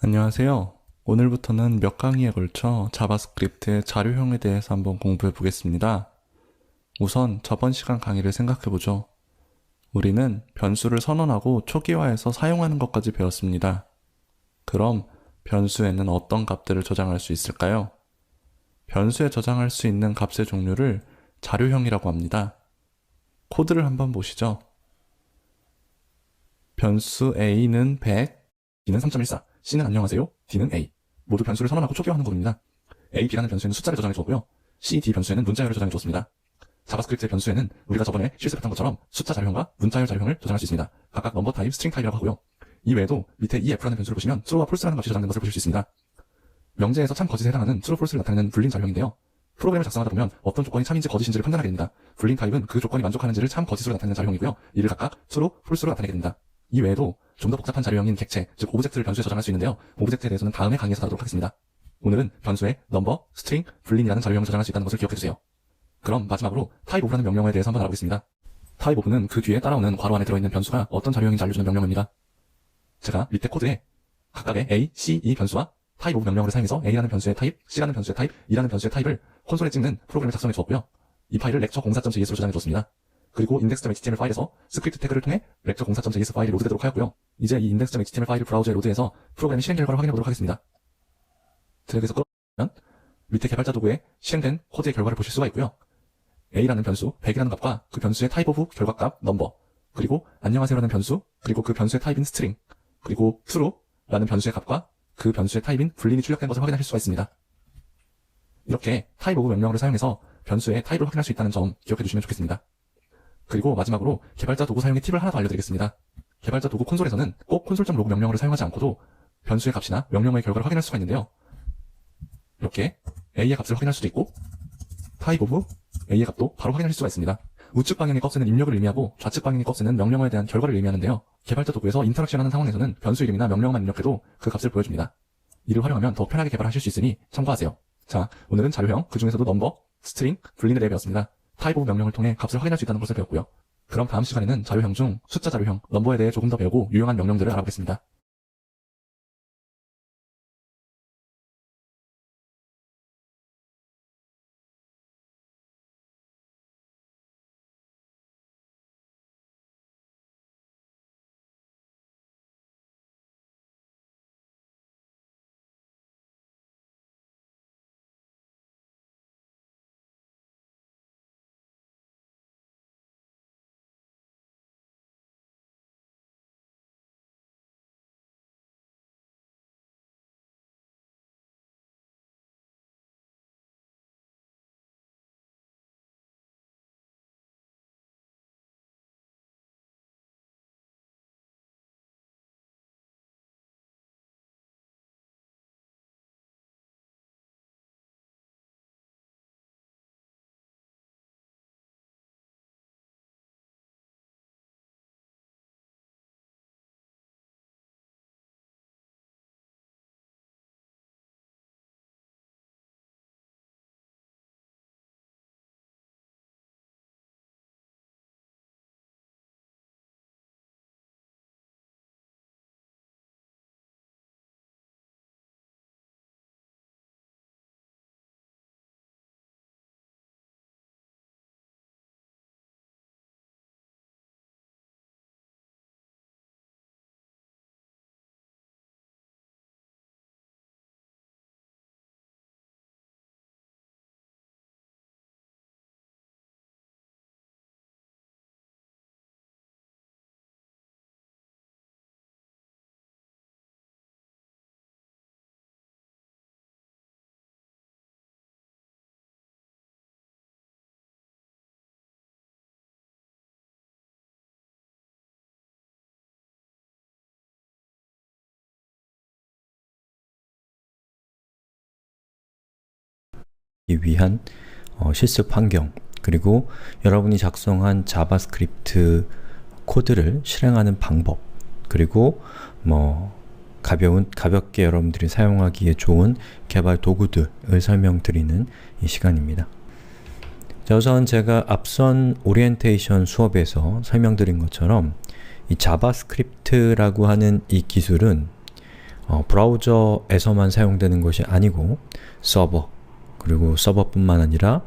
안녕하세요. 오늘부터는 몇 강의에 걸쳐 자바스크립트의 자료형에 대해서 한번 공부해 보겠습니다. 우선 저번 시간 강의를 생각해 보죠. 우리는 변수를 선언하고 초기화해서 사용하는 것까지 배웠습니다. 그럼 변수에는 어떤 값들을 저장할 수 있을까요? 변수에 저장할 수 있는 값의 종류를 자료형이라고 합니다. 코드를 한번 보시죠. 변수 A는 100, B는 3.14, C는 안녕하세요, D는 A. 모두 변수를 선언하고 초기화하는 겁니다. A, B라는 변수에는 숫자를 저장해 주었고요. C, D 변수에는 문자열을 저장해 주었습니다. 자바스크립트의 변수에는 우리가 저번에 실습했던 것처럼 숫자 자료형과 문자열 자료형을 저장할 수 있습니다. 각각 넘버 타입, 스트링 타입이라고 하고요. 이 외에도 밑에 EF라는 변수를 보시면 true와 false라는 값이 저장된 것을 보실 수 있습니다. 명제에서 참 거짓에 해당하는 true, false를 나타내는 불린 자료형인데요. 프로그램을 작성하다 보면 어떤 조건이 참인지 거짓인지를 판단하게 됩니다. 불린 타입은 그 조건이 만족하는지를 참 거짓으로 나타내는 자료형이고요. 이를 각각 true, false로 나타내게 됩니다. 이 외에도 좀 더 복잡한 자료형인 객체, 즉 오브젝트를 변수에 저장할 수 있는데요. 오브젝트에 대해서는 다음에 강의에서 다루도록 하겠습니다. 오늘은 변수에 넘버, 스트링, 불린이라는 자료형을 저장할 수 있다는 것을 기억해주세요. 그럼 마지막으로 타입 오브라는 명령어에 대해서 한번 알아보겠습니다. 타입 오브는 그 뒤에 따라오는 괄호 안에 들어있는 변수가 어떤 자료형인지 알려주는 명령어입니다. 제가 밑에 코드에 각각의 A, C, E 변수와 타입 오브 명령어를 사용해서 A라는 변수의 타입, C라는 변수의 타입, E라는 변수의 타입을 콘솔에 찍는 프로그램을 작성해 주었고요. 이 파일을 lecture04.js로 저장해 주었습니다. 그리고 index.html 파일에서 스크립트 태그를 통해 lecture04.js 파일이 로드되도록 하였고요. 이제 이 index.html 파일을 브라우저에 로드해서 프로그램의 실행 결과를 확인해 보도록 하겠습니다. 드래그해서 끌어오면 밑에 개발자 도구에 실행된 코드의 결과를 보실 수가 있고요. A라는 변수, 100이라는 값과 그 변수의 타입 오브 결과값, 넘버, 그리고 안녕하세요라는 변수, 그리고 그 변수의 타입인 스트링, 그리고 true라는 변수의 값과 그 변수의 타입인 불린이 출력된 것을 확인하실 수가 있습니다. 이렇게 타입 오브 명령어를 사용해서 변수의 타입을 확인할 수 있다는 점 기억해 두시면 좋겠습니다. 그리고 마지막으로 개발자 도구 사용의 팁을 하나 더 알려드리겠습니다. 개발자 도구 콘솔에서는 꼭 콘솔.로그 명령어를 사용하지 않고도 변수의 값이나 명령어의 결과를 확인할 수가 있는데요. 이렇게 A의 값을 확인할 수도 있고 타입 오브 A의 값도 바로 확인하실 수가 있습니다. 우측 방향의 값에는 입력을 의미하고 좌측 방향의 값에는 명령어에 대한 결과를 의미하는데요. 개발자 도구에서 인터랙션하는 상황에서는 변수 이름이나 명령어만 입력해도 그 값을 보여줍니다. 이를 활용하면 더 편하게 개발하실 수 있으니 참고하세요. 자, 오늘은 자료형, 그 중에서도 넘버, 스트링, 불린에 대해 배웠습니다. 타입 오브 명령을 통해 값을 확인할 수 있다는 것을 배웠고요. 그럼 다음 시간에는 자료형 중 숫자 자료형, 넘버에 대해 조금 더 배우고 유용한 명령들을 알아보겠습니다. 위한 실습 환경, 그리고 여러분이 작성한 자바스크립트 코드를 실행하는 방법, 그리고 가볍게 여러분들이 사용하기에 좋은 개발 도구들을 설명드리는 이 시간입니다. 자, 우선 제가 앞선 오리엔테이션 수업에서 설명드린 것처럼 이 자바스크립트라고 하는 이 기술은 브라우저에서만 사용되는 것이 아니고 서버, 그리고 서버뿐만 아니라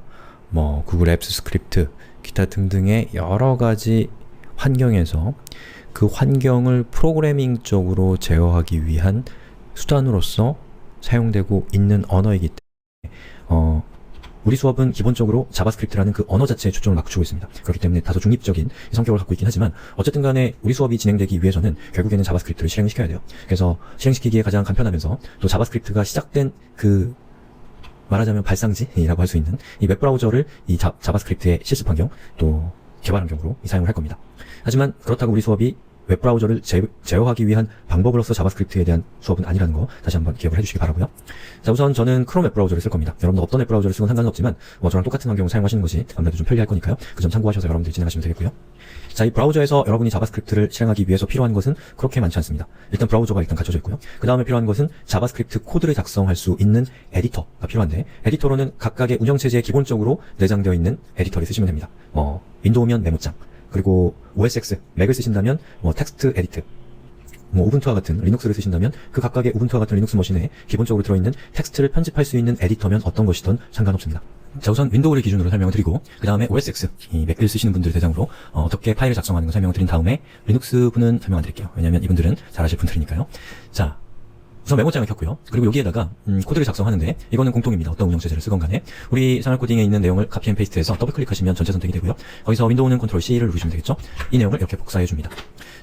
뭐 구글 앱스 스크립트, 기타 등등의 여러 가지 환경에서 그 환경을 프로그래밍적으로 제어하기 위한 수단으로서 사용되고 있는 언어이기 때문에 우리 수업은 기본적으로 자바스크립트라는 그 언어 자체에 초점을 맞추고 있습니다. 그렇기 때문에 다소 중립적인 성격을 갖고 있긴 하지만 어쨌든 간에 우리 수업이 진행되기 위해서는 결국에는 자바스크립트를 실행시켜야 돼요. 그래서 실행시키기에 가장 간편하면서 또 자바스크립트가 시작된 그 말하자면 발상지라고 할 수 있는 이 웹브라우저를 이 자바스크립트의 실습 환경 또 개발 환경으로 사용을 할 겁니다. 하지만 그렇다고 우리 수업이 웹브라우저를 제어하기 위한 방법으로서 자바스크립트에 대한 수업은 아니라는 거 다시 한번 기억을 해주시기 바라고요. 자, 우선 저는 크롬 웹브라우저를 쓸 겁니다. 여러분들 어떤 웹브라우저를 쓰건 상관은 없지만 저랑 똑같은 환경을 사용하시는 것이 아무래도 좀 편리할 거니까요. 그 점 참고하셔서 여러분들이 진행하시면 되겠고요. 자, 이 브라우저에서 여러분이 자바스크립트를 실행하기 위해서 필요한 것은 그렇게 많지 않습니다. 일단 브라우저가 일단 갖춰져 있고요. 그 다음에 필요한 것은 자바스크립트 코드를 작성할 수 있는 에디터가 필요한데, 에디터로는 각각의 운영체제에 기본적으로 내장되어 있는 에디터를 쓰시면 됩니다. 윈도우면 메모장, 그리고 OS X, 맥을 쓰신다면 텍스트 에디트, 우분투와 같은 리눅스를 쓰신다면 그 각각의 우분투와 같은 리눅스 머신에 기본적으로 들어있는 텍스트를 편집할 수 있는 에디터면 어떤 것이든 상관없습니다. 자, 우선 윈도우를 기준으로 설명을 드리고 그 다음에 OS X, 이 맥을 쓰시는 분들 대상으로 어떻게 파일을 작성하는 거 설명을 드린 다음에 리눅스 분은 설명 안 드릴게요. 왜냐하면 이분들은 잘 아실 분들이니까요. 자, 우선 메모장을 켰고요. 그리고 여기에다가 코드를 작성하는데 이거는 공통입니다. 어떤 운영체제를 쓰건 간에 우리 생활 코딩에 있는 내용을 카피 앤 페이스트해서 더블 클릭하시면 전체 선택이 되고요. 거기서 윈도우는 컨트롤 C를 누르시면 되겠죠. 이 내용을 이렇게 복사해 줍니다.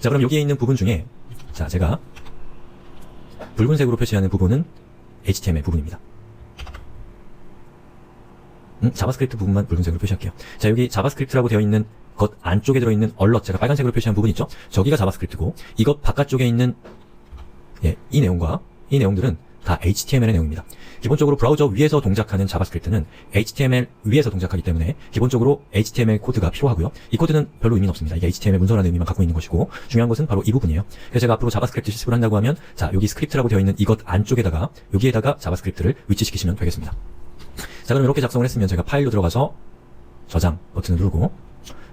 자, 그럼 여기에 있는 부분 중에 자, 제가 붉은색으로 표시하는 부분은 HTML 부분입니다. 자바스크립트 부분만 붉은색으로 표시할게요. 자, 여기 자바스크립트라고 되어 있는 것 안쪽에 들어있는 얼럿, 제가 빨간색으로 표시한 부분 있죠? 저기가 자바스크립트고 이것 바깥쪽에 있는 이 내용과 이 내용들은 다 HTML의 내용입니다. 기본적으로 브라우저 위에서 동작하는 자바스크립트는 HTML 위에서 동작하기 때문에 기본적으로 HTML 코드가 필요하고요. 이 코드는 별로 의미는 없습니다. 이게 HTML 문서라는 의미만 갖고 있는 것이고 중요한 것은 바로 이 부분이에요. 그래서 제가 앞으로 자바스크립트 실습을 한다고 하면 자, 여기 스크립트라고 되어 있는 이것 안쪽에다가 여기에다가 자바스크립트를 위치시키시면 되겠습니다. 자, 그럼 이렇게 작성을 했으면 제가 파일로 들어가서 저장 버튼을 누르고,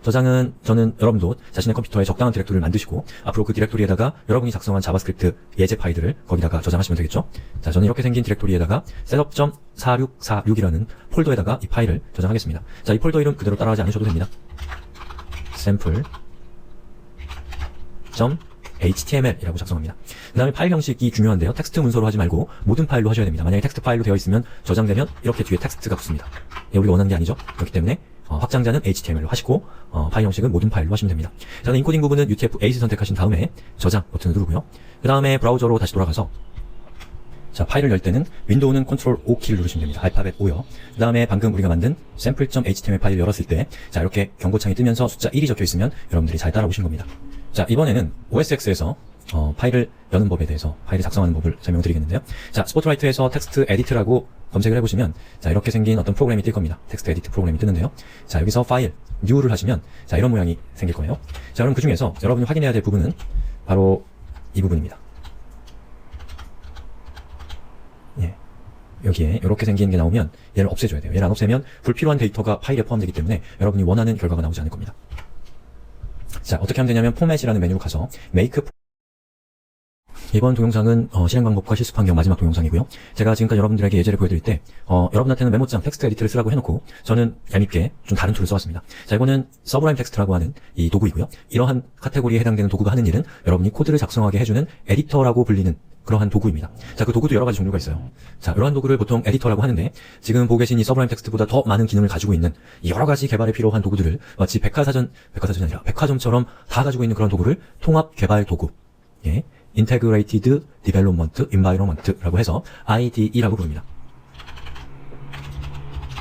저장은 저는 여러분도 자신의 컴퓨터에 적당한 디렉토리를 만드시고 앞으로 그 디렉토리에다가 여러분이 작성한 자바스크립트 예제 파일들을 거기다가 저장하시면 되겠죠. 자, 저는 이렇게 생긴 디렉토리에다가 setup.4646이라는 폴더에다가 이 파일을 저장하겠습니다. 자, 이 폴더 이름 그대로 따라하지 않으셔도 됩니다. sample.html이라고 작성합니다. 그 다음에 파일 형식이 중요한데요. 텍스트 문서로 하지 말고 모든 파일로 하셔야 됩니다. 만약에 텍스트 파일로 되어 있으면 저장되면 이렇게 뒤에 텍스트가 붙습니다. 우리가 원하는 게 아니죠. 그렇기 때문에 확장자는 HTML로 하시고 파일 형식은 모든 파일로 하시면 됩니다. 저는 인코딩 부분은 UTF-8 선택하신 다음에 저장 버튼을 누르고요. 그 다음에 브라우저로 다시 돌아가서 자, 파일을 열 때는 윈도우는 컨트롤 O 키를 누르시면 됩니다. 알파벳 O요. 그 다음에 방금 우리가 만든 sample.html 파일을 열었을 때 자, 이렇게 경고창이 뜨면서 숫자 1이 적혀 있으면 여러분들이 잘 따라오신 겁니다. 자, 이번에는 OS X에서 파일을 여는 법에 대해서 파일을 작성하는 법을 설명드리겠는데요. 자, 스포트라이트에서 텍스트 에디트라고 검색을 해보시면 자, 이렇게 생긴 어떤 프로그램이 뜰 겁니다. 텍스트 에디트 프로그램이 뜨는데요. 자, 여기서 파일, 뉴를 하시면 자, 이런 모양이 생길 거예요. 자, 그럼 그 중에서 여러분이 확인해야 될 부분은 바로 이 부분입니다. 여기에 이렇게 생긴 게 나오면 얘를 없애줘야 돼요. 얘를 안 없애면 불필요한 데이터가 파일에 포함되기 때문에 여러분이 원하는 결과가 나오지 않을 겁니다. 자, 어떻게 하면 되냐면 포맷이라는 메뉴로 가서 make 이번 동영상은 실행 방법과 실습 환경 마지막 동영상이고요. 제가 지금까지 여러분들에게 예제를 보여드릴 때 여러분한테는 메모장 텍스트 에디트를 쓰라고 해놓고 저는 얄밉게 좀 다른 툴을 써왔습니다. 자, 이거는 서브라임 텍스트라고 하는 이 도구이고요. 이러한 카테고리에 해당되는 도구가 하는 일은 여러분이 코드를 작성하게 해주는 에디터라고 불리는 그러한 도구입니다. 자, 그 도구도 여러 가지 종류가 있어요. 자, 이러한 도구를 보통 에디터라고 하는데 지금 보고 계신 이 서브라임 텍스트보다 더 많은 기능을 가지고 있는 여러 가지 개발에 필요한 도구들을 마치 백화점처럼 다 가지고 있는 그런 도구를 통합 개발 도구, Integrated Development Environment라고 해서 IDE라고 부릅니다.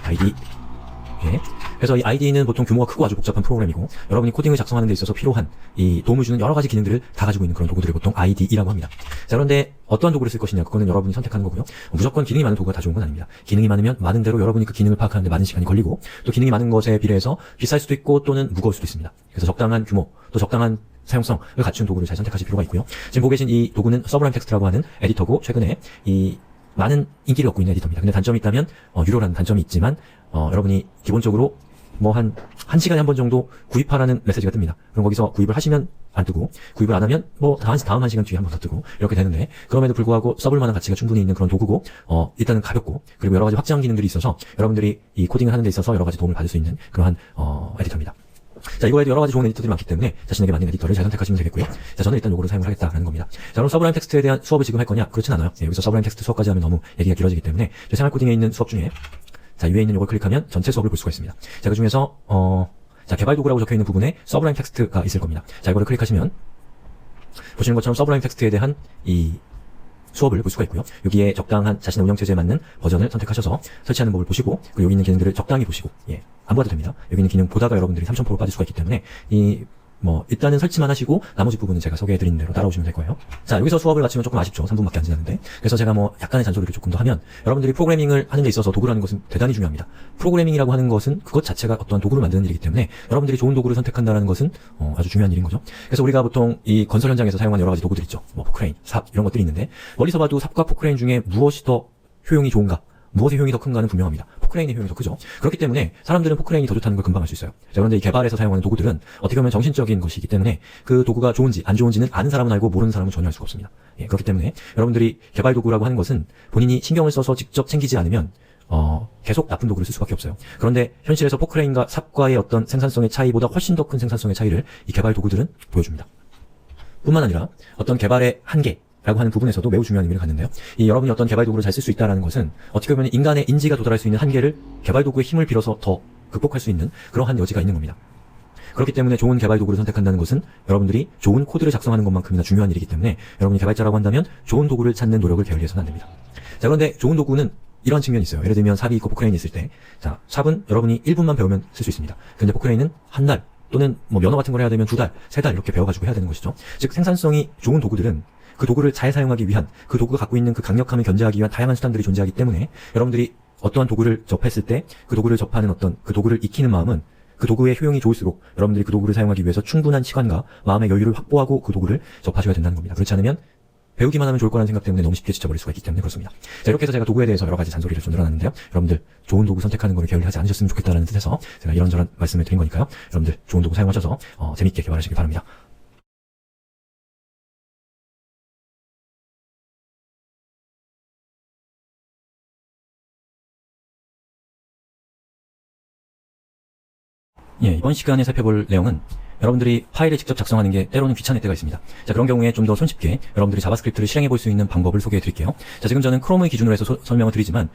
IDE. 그래서 이 IDE는 보통 규모가 크고 아주 복잡한 프로그램이고 여러분이 코딩을 작성하는 데 있어서 필요한 이 도움을 주는 여러 가지 기능들을 다 가지고 있는 그런 도구들을 보통 IDE라고 합니다. 자, 그런데 어떠한 도구를 쓸 것이냐 그거는 여러분이 선택하는 거고요. 무조건 기능이 많은 도구가 다 좋은 건 아닙니다. 기능이 많으면 많은 대로 여러분이 그 기능을 파악하는데 많은 시간이 걸리고 또 기능이 많은 것에 비례해서 비쌀 수도 있고 또는 무거울 수도 있습니다. 그래서 적당한 규모 또 적당한 사용성을 갖춘 도구를 잘 선택하실 필요가 있고요. 지금 보고 계신 이 도구는 서브라임 텍스트라고 하는 에디터고 최근에 이 많은 인기를 얻고 있는 에디터입니다. 근데 단점이 있다면 유료라는 단점이 있지만 여러분이 기본적으로 뭐 한 시간에 한 번 정도 구입하라는 메시지가 뜹니다. 그럼 거기서 구입을 하시면 안 뜨고, 구입을 안 하면 뭐 다음 한 시간 뒤에 한 번 더 뜨고 이렇게 되는데, 그럼에도 불구하고 써볼 만한 가치가 충분히 있는 그런 도구고, 일단은 가볍고, 그리고 여러 가지 확장 기능들이 있어서 여러분들이 이 코딩을 하는 데 있어서 여러 가지 도움을 받을 수 있는 그러한 에디터입니다. 자, 이거에도 여러 가지 좋은 에디터들이 많기 때문에 자신에게 맞는 에디터를 잘 선택하시면 되겠고요. 자, 저는 일단 요거를 사용을 하겠다라는 겁니다. 자, 그럼 서브라임 텍스트에 대한 수업을 지금 할 거냐? 그렇진 않아요. 여기서 서브라임 텍스트 수업까지 하면 너무 얘기가 길어지기 때문에 저 생활 코딩에 있는 수업 중에, 자, 위에 있는 요걸 클릭하면 전체 수업을 볼 수가 있습니다. 자, 그 중에서 자, 개발 도구라고 적혀 있는 부분에 서브라임 텍스트가 있을 겁니다. 자, 이거를 클릭하시면 보시는 것처럼 서브라임 텍스트에 대한 이 수업을 볼 수가 있고요. 여기에 적당한 자신의 운영체제에 맞는 버전을 선택하셔서 설치하는 법을 보시고, 그리고 여기 있는 기능들을 적당히 보시고, 안 봐도 됩니다. 여기 있는 기능 보다가 여러분들이 3000% 빠질 수가 있기 때문에 일단은 설치만 하시고 나머지 부분은 제가 소개해드린 대로 따라오시면 될 거예요. 자, 여기서 수업을 마치면 조금 아쉽죠. 3분밖에 안 지났는데. 그래서 제가 약간의 잔소리를 조금 더 하면, 여러분들이 프로그래밍을 하는 데 있어서 도구라는 것은 대단히 중요합니다. 프로그래밍이라고 하는 것은 그것 자체가 어떠한 도구를 만드는 일이기 때문에 여러분들이 좋은 도구를 선택한다는 것은 아주 중요한 일인 거죠. 그래서 우리가 보통 이 건설 현장에서 사용하는 여러 가지 도구들 있죠. 포크레인, 삽 이런 것들이 있는데, 멀리서 봐도 삽과 포크레인 중에 무엇이 더 효용이 좋은가? 무엇의 효용이 더 큰가는 분명합니다. 포크레인의 효용이 더 크죠. 그렇기 때문에 사람들은 포크레인이 더 좋다는 걸 금방 알 수 있어요. 자, 그런데 이 개발에서 사용하는 도구들은 어떻게 보면 정신적인 것이기 때문에 그 도구가 좋은지 안 좋은지는 아는 사람은 알고 모르는 사람은 전혀 알 수가 없습니다. 그렇기 때문에 여러분들이 개발 도구라고 하는 것은 본인이 신경을 써서 직접 챙기지 않으면 계속 나쁜 도구를 쓸 수밖에 없어요. 그런데 현실에서 포크레인과 삽과의 어떤 생산성의 차이보다 훨씬 더 큰 생산성의 차이를 이 개발 도구들은 보여줍니다. 뿐만 아니라 어떤 개발의 한계 라고 하는 부분에서도 매우 중요한 의미를 갖는데요. 여러분이 어떤 개발 도구를 잘 쓸 수 있다는 것은 어떻게 보면 인간의 인지가 도달할 수 있는 한계를 개발 도구의 힘을 빌어서 더 극복할 수 있는 그러한 여지가 있는 겁니다. 그렇기 때문에 좋은 개발 도구를 선택한다는 것은 여러분들이 좋은 코드를 작성하는 것만큼이나 중요한 일이기 때문에, 여러분이 개발자라고 한다면 좋은 도구를 찾는 노력을 게을리해서는 안 됩니다. 자, 그런데 좋은 도구는 이런 측면이 있어요. 예를 들면 삽이 있고 포크레인이 있을 때, 자, 삽은 여러분이 1분만 배우면 쓸 수 있습니다. 그런데 포크레인은 한 달 또는 면허 같은 걸 해야 되면 2달, 3달 이렇게 배워가지고 해야 되는 것이죠. 즉 생산성이 좋은 도구들은 그 도구를 잘 사용하기 위한, 그 도구가 갖고 있는 그 강력함을 견제하기 위한 다양한 수단들이 존재하기 때문에, 여러분들이 어떠한 도구를 접했을 때 그 도구를 접하는 그 도구를 익히는 마음은 그 도구의 효용이 좋을수록 여러분들이 그 도구를 사용하기 위해서 충분한 시간과 마음의 여유를 확보하고 그 도구를 접하셔야 된다는 겁니다. 그렇지 않으면 배우기만 하면 좋을 거라는 생각 때문에 너무 쉽게 지쳐버릴 수가 있기 때문에 그렇습니다. 자, 이렇게 해서 제가 도구에 대해서 여러 가지 잔소리를 좀 늘어났는데요. 여러분들 좋은 도구 선택하는 거를 게을리하지 않으셨으면 좋겠다는 뜻에서 제가 이런저런 말씀을 드린 거니까요. 여러분들 좋은 도구 사용하셔서 재밌게 개발하시길 바랍니다. 이번 시간에 살펴볼 내용은 여러분들이 파일을 직접 작성하는 게 때로는 귀찮을 때가 있습니다. 자, 그런 경우에 좀 더 손쉽게 여러분들이 자바스크립트를 실행해 볼 수 있는 방법을 소개해 드릴게요. 자, 지금 저는 크롬을 기준으로 해서 설명을 드리지만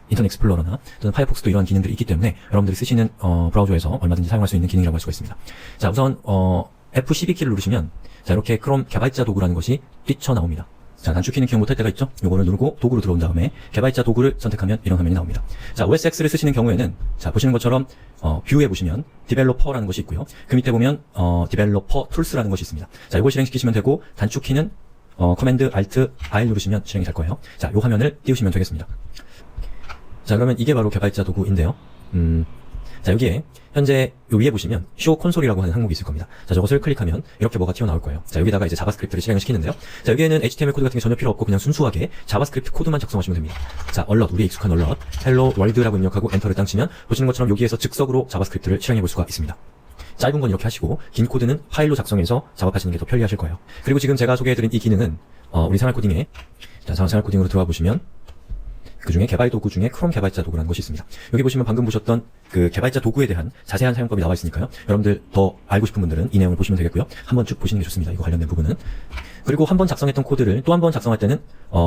인터넷 익스플로러나 또는 파이어폭스도 이러한 기능들이 있기 때문에 여러분들이 쓰시는 브라우저에서 얼마든지 사용할 수 있는 기능이라고 할 수가 있습니다. 자, 우선 F12키를 누르시면 자, 이렇게 크롬 개발자 도구라는 것이 뛰쳐나옵니다. 자, 단축키는 기억 못할 때가 있죠? 요거를 누르고 도구로 들어온 다음에 개발자 도구를 선택하면 이런 화면이 나옵니다. 자, OSX를 쓰시는 경우에는 자, 보시는 것처럼 뷰에 보시면 디벨로퍼라는 것이 있고요. 그 밑에 보면 디벨로퍼 툴스라는 것이 있습니다. 자, 이걸 실행시키시면 되고, 단축키는 커맨드 알트 R 누르시면 실행이 될 거예요. 자, 요 화면을 띄우시면 되겠습니다. 자, 그러면 이게 바로 개발자 도구인데요. 자, 여기에 현재 요 위에 보시면 쇼 콘솔이라고 하는 항목이 있을 겁니다. 자, 저것을 클릭하면 이렇게 뭐가 튀어나올 거예요. 자, 여기다가 이제 자바스크립트를 실행을 시키는데요. 자, 여기에는 HTML 코드 같은 게 전혀 필요 없고 그냥 순수하게 자바스크립트 코드만 작성하시면 됩니다. 자, 얼럿, 우리의 익숙한 얼럿, 헬로 월드라고 입력하고 엔터를 땅 치면 보시는 것처럼 여기에서 즉석으로 자바스크립트를 실행해 볼 수가 있습니다. 짧은 건 이렇게 하시고 긴 코드는 파일로 작성해서 작업하시는 게 더 편리하실 거예요. 그리고 지금 제가 소개해드린 이 기능은 우리 생활 코딩에, 자, 생활 코딩으로 들어와 보시면 그 중에 개발 도구 중에 크롬 개발자 도구라는 것이 있습니다. 여기 보시면 방금 보셨던 그 개발자 도구에 대한 자세한 사용법이 나와 있으니까요. 여러분들 더 알고 싶은 분들은 이 내용을 보시면 되겠고요. 한번 쭉 보시는 게 좋습니다. 이거 관련된 부분은. 그리고 한 번 작성했던 코드를 또 한 번 작성할 때는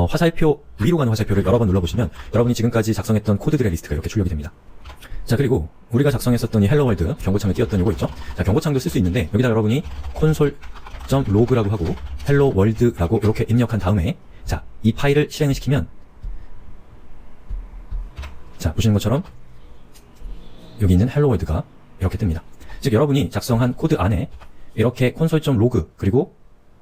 화살표, 위로 가는 화살표를 여러 번 눌러보시면 여러분이 지금까지 작성했던 코드들의 리스트가 이렇게 출력이 됩니다. 자, 그리고 우리가 작성했었던 이 헬로 월드 경고창을 띄웠던 이거 있죠? 자, 경고창도 쓸 수 있는데 여기다 여러분이 console.log라고 하고 헬로 월드라고 이렇게 입력한 다음에 자, 이 파일을 실행을 시키면 자, 보시는 것처럼 여기 있는 헬로 월드가 이렇게 뜹니다. 즉 여러분이 작성한 코드 안에 이렇게 console.log 그리고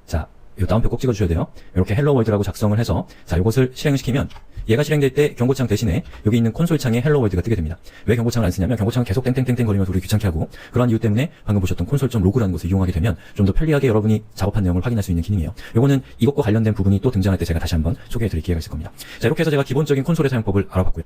자, 이 다운표 꼭 찍어주셔야 돼요. 이렇게 헬로 월드라고 작성을 해서 자, 이것을 실행을 시키면 얘가 실행될 때 경고창 대신에 여기 있는 콘솔 창에 헬로 월드가 뜨게 됩니다. 왜 경고창을 안 쓰냐면 경고창을 계속 땡땡땡땡 거리면서 우리 귀찮게 하고 그러한 이유 때문에 방금 보셨던 console.log라는 것을 이용하게 되면 좀 더 편리하게 여러분이 작업한 내용을 확인할 수 있는 기능이에요. 요거는 이것과 관련된 부분이 또 등장할 때 제가 다시 한번 소개해 드릴 기회가 있을 겁니다. 자, 이렇게 해서 제가 기본적인 콘솔의 사용법을 알아봤고요.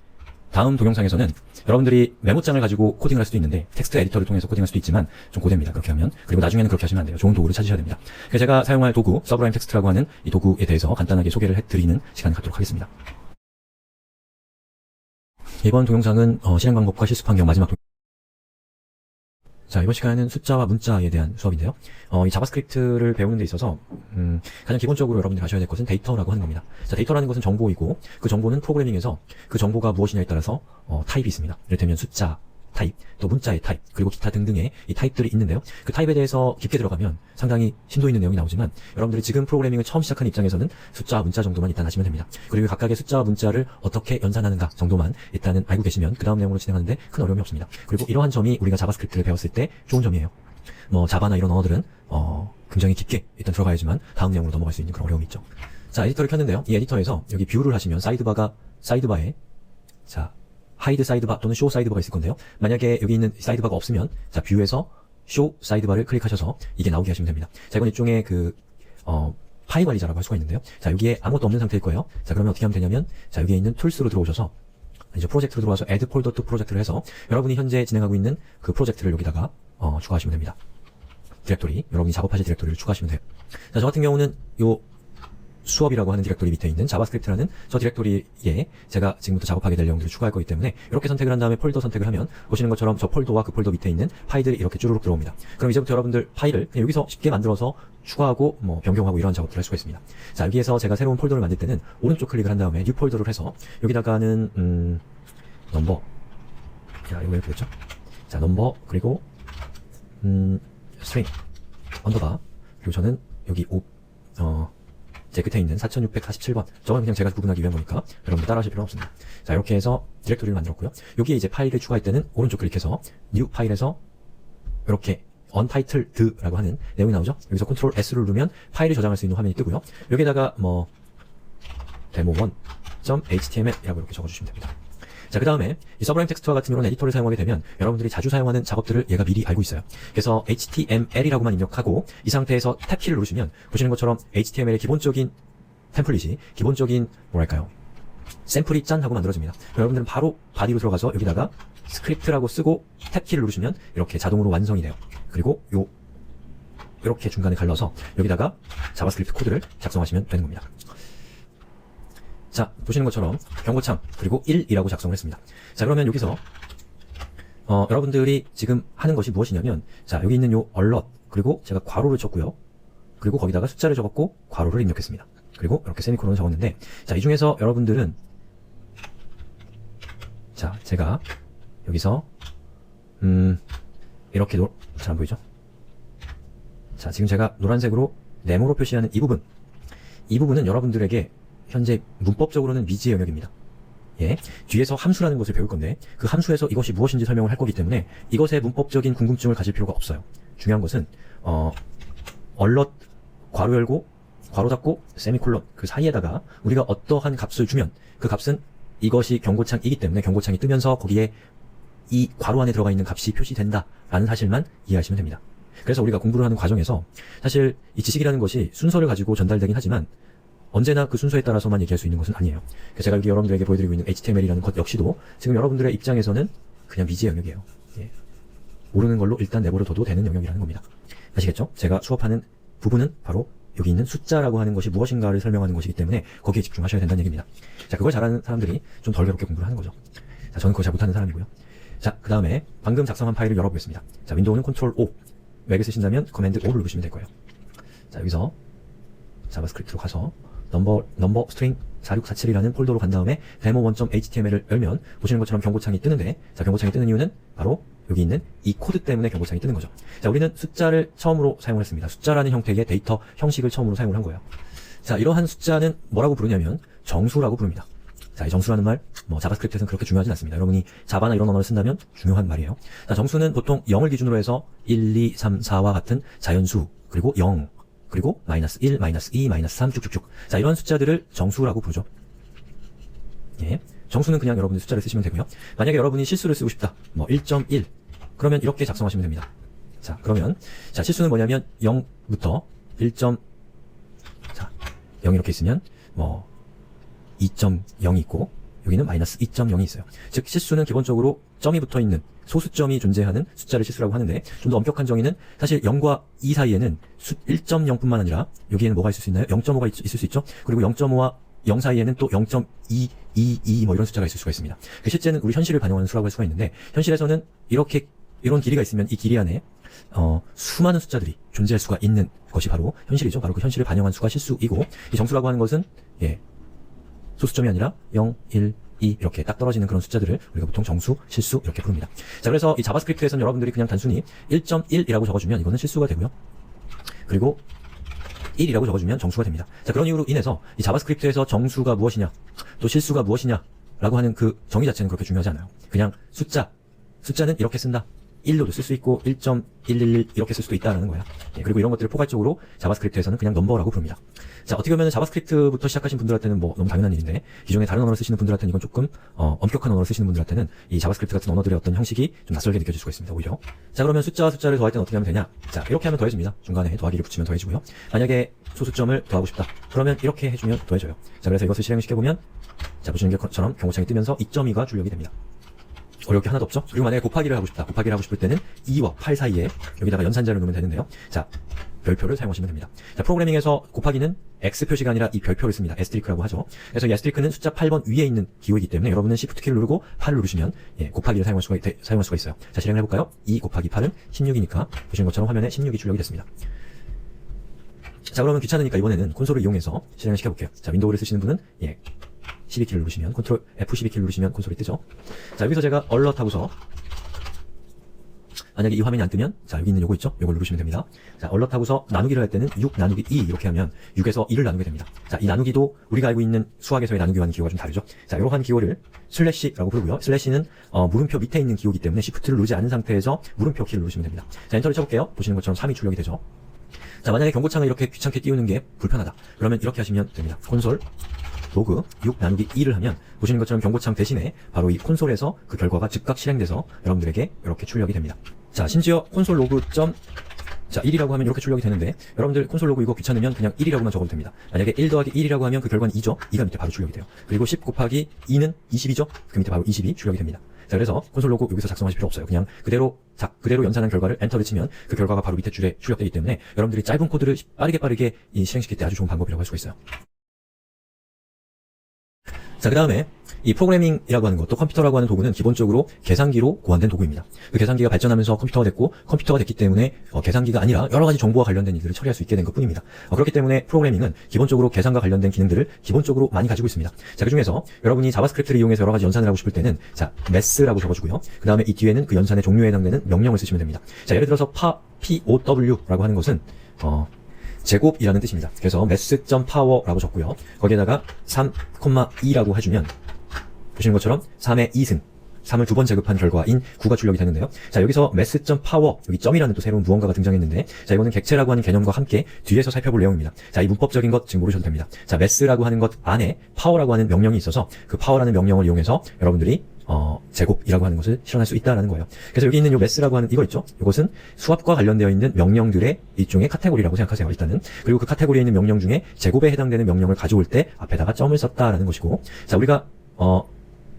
다음 동영상에서는 여러분들이 메모장을 가지고 코딩을 할 수도 있는데 텍스트 에디터를 통해서 코딩할 수도 있지만 좀 고됩니다. 그렇게 하면. 그리고 나중에는 그렇게 하시면 안 돼요. 좋은 도구를 찾으셔야 됩니다. 그래서 제가 사용할 도구 서브라임 텍스트라고 하는 이 도구에 대해서 간단하게 소개를 해드리는 시간을 갖도록 하겠습니다. 이번 동영상은 실행 방법과 실습 환경 마지막 자, 이번 시간에는 숫자와 문자에 대한 수업인데요. 이 자바스크립트를 배우는 데 있어서 가장 기본적으로 여러분들이 아셔야 될 것은 데이터라고 하는 겁니다. 자, 데이터라는 것은 정보이고 그 정보는 프로그래밍에서 그 정보가 무엇이냐에 따라서 타입이 있습니다. 이를테면 숫자 타입, 또 문자의 타입, 그리고 기타 등등의 이 타입들이 있는데요. 그 타입에 대해서 깊게 들어가면 상당히 심도 있는 내용이 나오지만 여러분들이 지금 프로그래밍을 처음 시작하는 입장에서는 숫자와 문자 정도만 일단 하시면 됩니다. 그리고 각각의 숫자와 문자를 어떻게 연산하는가 정도만 일단은 알고 계시면 그 다음 내용으로 진행하는데 큰 어려움이 없습니다. 그리고 이러한 점이 우리가 자바스크립트를 배웠을 때 좋은 점이에요. 자바나 이런 언어들은 굉장히 깊게 일단 들어가야지만 다음 내용으로 넘어갈 수 있는 그런 어려움이 있죠. 자, 에디터를 켰는데요. 이 에디터에서 여기 뷰를 하시면 사이드바에 자, 하이드 사이드바 또는 쇼 사이드바가 있을 건데요. 만약에 여기 있는 사이드바가 없으면 자, 뷰에서 쇼 사이드바를 클릭하셔서 이게 나오게 하시면 됩니다. 자, 이건 일종의 파일 관리자라고 할 수가 있는데요. 자, 여기에 아무것도 없는 상태일 거예요. 자, 그러면 어떻게 하면 되냐면 자, 여기에 있는 툴스로 들어오셔서 이제 프로젝트로 들어와서 add folder to project를 해서 여러분이 현재 진행하고 있는 그 프로젝트를 여기다가 추가하시면 됩니다. 디렉토리, 여러분이 작업하실 디렉토리를 추가하시면 돼요. 자, 저 같은 경우는 요 수업이라고 하는 디렉토리 밑에 있는 자바스크립트라는 저 디렉토리에 제가 지금부터 작업하게 될 내용들을 추가할 거기 때문에 이렇게 선택을 한 다음에 폴더 선택을 하면 보시는 것처럼 저 폴더와 그 폴더 밑에 있는 파일들이 이렇게 쭈루룩 들어옵니다. 그럼 이제부터 여러분들 파일을 그냥 여기서 쉽게 만들어서 추가하고 변경하고 이런 작업들을 할 수가 있습니다. 자, 여기에서 제가 새로운 폴더를 만들 때는 오른쪽 클릭을 한 다음에 뉴 폴더를 해서 여기다가는 넘버, 자, 이거 이렇게 됐죠? 자, 넘버 그리고 스트링 언더바, 그리고 저는 여기 제 끝에 있는 4647번 저건 그냥 제가 구분하기 위한 거니까 여러분들 따라하실 필요는 없습니다. 자, 이렇게 해서 디렉토리를 만들었고요. 여기에 이제 파일을 추가할 때는 오른쪽 클릭해서 뉴 파일에서 이렇게 untitled라고 하는 내용이 나오죠. 여기서 컨트롤 S를 누르면 파일을 저장할 수 있는 화면이 뜨고요. 여기에다가 demo1.html이라고 이렇게 적어주시면 됩니다. 자, 그 다음에 이 서브라임 텍스트와 같은 이런 에디터를 사용하게 되면 여러분들이 자주 사용하는 작업들을 얘가 미리 알고 있어요. 그래서 HTML이라고만 입력하고 이 상태에서 탭키를 누르시면 보시는 것처럼 HTML의 기본적인 템플릿이 기본적인 샘플이 짠 하고 만들어집니다. 여러분들은 바로 바디로 들어가서 여기다가 스크립트라고 쓰고 탭키를 누르시면 이렇게 자동으로 완성이 돼요. 그리고 이렇게 중간에 갈라서 여기다가 자바스크립트 코드를 작성하시면 되는 겁니다. 자, 보시는 것처럼 경고창 그리고 1이라고 작성을 했습니다. 자, 그러면 여기서 여러분들이 지금 하는 것이 무엇이냐면 자, 여기 있는 요 alert 그리고 제가 괄호를 쳤고요. 그리고 거기다가 숫자를 적었고 괄호를 입력했습니다. 그리고 이렇게 세미콜론을 적었는데 자, 이 중에서 여러분들은 자, 제가 여기서 이렇게 잘 안 보이죠? 자, 지금 제가 노란색으로 네모로 표시하는 이 부분은 여러분들에게 현재 문법적으로는 미지의 영역입니다. 예, 뒤에서 함수라는 것을 배울 건데 그 함수에서 이것이 무엇인지 설명을 할 거기 때문에 이것의 문법적인 궁금증을 가질 필요가 없어요. 중요한 것은 alert 괄호 열고 괄호 닫고 세미콜론 그 사이에다가 우리가 어떠한 값을 주면 그 값은 이것이 경고창이기 때문에 경고창이 뜨면서 거기에 이 괄호 안에 들어가 있는 값이 표시된다라는 사실만 이해하시면 됩니다. 그래서 우리가 공부를 하는 과정에서 사실 이 지식이라는 것이 순서를 가지고 전달되긴 하지만 언제나 그 순서에 따라서만 얘기할 수 있는 것은 아니에요. 그래서 제가 여기 여러분들에게 보여드리고 있는 HTML이라는 것 역시도 지금 여러분들의 입장에서는 그냥 미지의 영역이에요. 예. 모르는 걸로 일단 내버려둬도 되는 영역이라는 겁니다. 아시겠죠? 제가 수업하는 부분은 바로 여기 있는 숫자라고 하는 것이 무엇인가를 설명하는 것이기 때문에 거기에 집중하셔야 된다는 얘기입니다. 자, 그걸 잘하는 사람들이 좀 덜 괴롭게 공부를 하는 거죠. 자, 저는 그걸 잘 못하는 사람이고요. 자, 그 다음에 방금 작성한 파일을 열어보겠습니다. 자, 윈도우는 컨트롤 O, 맥을 쓰신다면 커맨드 O를 누르시면 될 거예요. 자, 여기서 자바스크립트로 가서 넘버 스트링 4647이라는 폴더로 간 다음에 demo1.html을 열면 보시는 것처럼 경고창이 뜨는데 자, 경고창이 뜨는 이유는 바로 여기 있는 이 코드 때문에 경고창이 뜨는 거죠. 자, 우리는 숫자를 처음으로 사용을 했습니다. 숫자라는 형태의 데이터 형식을 처음으로 사용을 한 거예요. 자, 이러한 숫자는 뭐라고 부르냐면 정수라고 부릅니다. 자, 이 정수라는 말 자바스크립트에서는 그렇게 중요하진 않습니다. 여러분이 자바나 이런 언어를 쓴다면 중요한 말이에요. 자, 정수는 보통 0을 기준으로 해서 1, 2, 3, 4와 같은 자연수 그리고 0 그리고 마이너스 1, 마이너스 2, 마이너스 3 쭉쭉쭉. 자, 이런 숫자들을 정수라고 부르죠. 예. 정수는 그냥 여러분이 숫자를 쓰시면 되고요. 만약에 여러분이 실수를 쓰고 싶다. 1.1. 그러면 이렇게 작성하시면 됩니다. 자, 그러면 자, 실수는 뭐냐면 0부터 1. 자, 0 이렇게 있으면 2.0이 있고 여기는 마이너스 2.0이 있어요. 즉 실수는 기본적으로 점이 붙어있는 소수점이 존재하는 숫자를 실수라고 하는데, 좀 더 엄격한 정의는 사실 0과 2 사이에는 1.0뿐만 아니라 여기에는 뭐가 있을 수 있나요? 0.5가 있을 수 있죠. 그리고 0.5와 0 사이에는 또 0.222 뭐 이런 숫자가 있을 수가 있습니다. 실제는 우리 현실을 반영하는 수라고 할 수가 있는데, 현실에서는 이런 길이가 있으면 이 길이 안에 수많은 숫자들이 존재할 수가 있는 것이 바로 현실이죠. 바로 그 현실을 반영한 수가 실수이고, 이 정수라고 하는 것은 소수점이 아니라 0, 1, 2 이렇게 딱 떨어지는 그런 숫자들을 우리가 보통 정수, 실수 이렇게 부릅니다. 자, 그래서 이 자바스크립트에서는 여러분들이 그냥 단순히 1.1이라고 적어주면 이거는 실수가 되고요. 그리고 1이라고 적어주면 정수가 됩니다. 자, 그런 이유로 인해서 이 자바스크립트에서 정수가 무엇이냐, 또 실수가 무엇이냐 라고 하는 그 정의 자체는 그렇게 중요하지 않아요. 그냥 숫자는 이렇게 쓴다. 1로도 쓸 수 있고 1.111 이렇게 쓸 수도 있다는 거야. 그리고 이런 것들을 포괄적으로 자바스크립트에서는 그냥 넘버라고 부릅니다. 자, 어떻게 보면 자바스크립트부터 시작하신 분들한테는 뭐 너무 당연한 일인데, 기존에 다른 언어를 쓰시는 분들한테는 이건 조금 엄격한 언어를 쓰시는 분들한테는 이 자바스크립트 같은 언어들의 어떤 형식이 좀 낯설게 느껴질 수가 있습니다. 오히려. 자, 그러면 숫자와 숫자를 더할 때는 어떻게 하면 되냐? 자, 이렇게 하면 더해집니다. 중간에 더하기를 붙이면 더해지고요. 만약에 소수점을 더하고 싶다 그러면 이렇게 해주면 더해져요. 자, 그래서 이것을 실행을 시켜보면, 자, 보시는 것처럼 경고창이 뜨면서 2.2가 출력이 됩니다. 어려울 게 하나도 없죠? 그리고 만약에 곱하기를 하고 싶다. 곱하기를 하고 싶을 때는 2와 8 사이에 여기다가 연산자를 놓으면 되는데요. 자, 별표를 사용하시면 됩니다. 자, 프로그래밍에서 곱하기는 X 표시가 아니라 이 별표를 씁니다. 에스테리크라고 하죠. 그래서 이 에스테리크는 숫자 8번 위에 있는 기호이기 때문에 여러분은 Shift 키를 누르고 8을 누르시면 곱하기를 사용할 수가 있어요. 자, 실행을 해볼까요? 2 곱하기 8은 16이니까 보시는 것처럼 화면에 16이 출력이 됐습니다. 자, 그러면 귀찮으니까 이번에는 콘솔을 이용해서 실행을 시켜볼게요. 자, 윈도우를 쓰시는 분은 12키를 누르시면, 컨트롤 F12키를 누르시면 콘솔이 뜨죠. 자, 여기서 제가 얼럿 하고서, 만약에 이 화면이 안 뜨면, 자, 여기 있는 요거 있죠? 요걸 누르시면 됩니다. 자, 얼럿 하고서 나누기를 할 때는 6 나누기 2 이렇게 하면 6에서 2를 나누게 됩니다. 자, 이 나누기도 우리가 알고 있는 수학에서의 나누기와는 기호가 좀 다르죠. 자, 이러한 기호를 슬래시라고 부르고요. 슬래시는 물음표 밑에 있는 기호이기 때문에 Shift를 누르지 않은 상태에서 물음표 키를 누르시면 됩니다. 자, 엔터를 쳐볼게요. 보시는 것처럼 3이 출력이 되죠. 자, 만약에 경고창을 이렇게 귀찮게 띄우는 게 불편하다 그러면 이렇게 하시면 됩니다. 콘솔 로그 6 나누기 2를 하면 보시는 것처럼 경고창 대신에 바로 이 콘솔에서 그 결과가 즉각 실행돼서 여러분들에게 이렇게 출력이 됩니다. 자, 심지어 콘솔 로그 1이라고 하면 이렇게 출력이 되는데, 여러분들 콘솔 로그 이거 귀찮으면 그냥 1이라고만 적어도 됩니다. 만약에 1 더하기 1이라고 하면 그 결과는 2죠. 2가 밑에 바로 출력이 돼요. 그리고 10 곱하기 2는 20이죠. 그 밑에 바로 20이 출력이 됩니다. 자, 그래서 콘솔 로그 여기서 작성하실 필요 없어요. 그냥 그대로 연산한 결과를 엔터를 치면 그 결과가 바로 밑에 줄에 출력되기 때문에 여러분들이 짧은 코드를 빠르게 실행시킬 때 아주 좋은 방법이라고 할 수가 있어요. 자, 그 다음에 이 프로그래밍이라고 하는 것, 또 컴퓨터라고 하는 도구는 기본적으로 계산기로 고안된 도구입니다. 그 계산기가 발전하면서 컴퓨터가 됐고, 컴퓨터가 됐기 때문에 계산기가 아니라 여러 가지 정보와 관련된 일들을 처리할 수 있게 된 것 뿐입니다. 그렇기 때문에 프로그래밍은 기본적으로 계산과 관련된 기능들을 기본적으로 많이 가지고 있습니다. 자, 그 중에서 여러분이 자바스크립트를 이용해서 여러 가지 연산을 하고 싶을 때는, 자, math라고 적어주고요. 그 다음에 이 뒤에는 그 연산의 종류에 해당되는 명령을 쓰시면 됩니다. 자, 예를 들어서 POW라고 하는 것은 제곱이라는 뜻입니다. 그래서 math.power라고 적고요. 거기에다가 3,2라고 해주면 보시는 것처럼 3의 2승, 3을 2번 제곱한 결과인 9가 출력이 되는데요. 자, 여기서 math.power, 여기 점이라는 또 새로운 무언가가 등장했는데, 자, 이거는 객체라고 하는 개념과 함께 뒤에서 살펴볼 내용입니다. 자, 이 문법적인 것 지금 모르셔도 됩니다. 자, math라고 하는 것 안에 power라고 하는 명령이 있어서 그 power라는 명령을 이용해서 여러분들이 제곱이라고 하는 것을 실현할 수 있다라는 거예요. 그래서 여기 있는 요 math라고 하는 이거 있죠? 이것은 수학과 관련되어 있는 명령들의 일종의 카테고리라고 생각하세요, 일단은. 그리고 그 카테고리에 있는 명령 중에 제곱에 해당되는 명령을 가져올 때 앞에다가 점을 썼다라는 것이고, 자, 우리가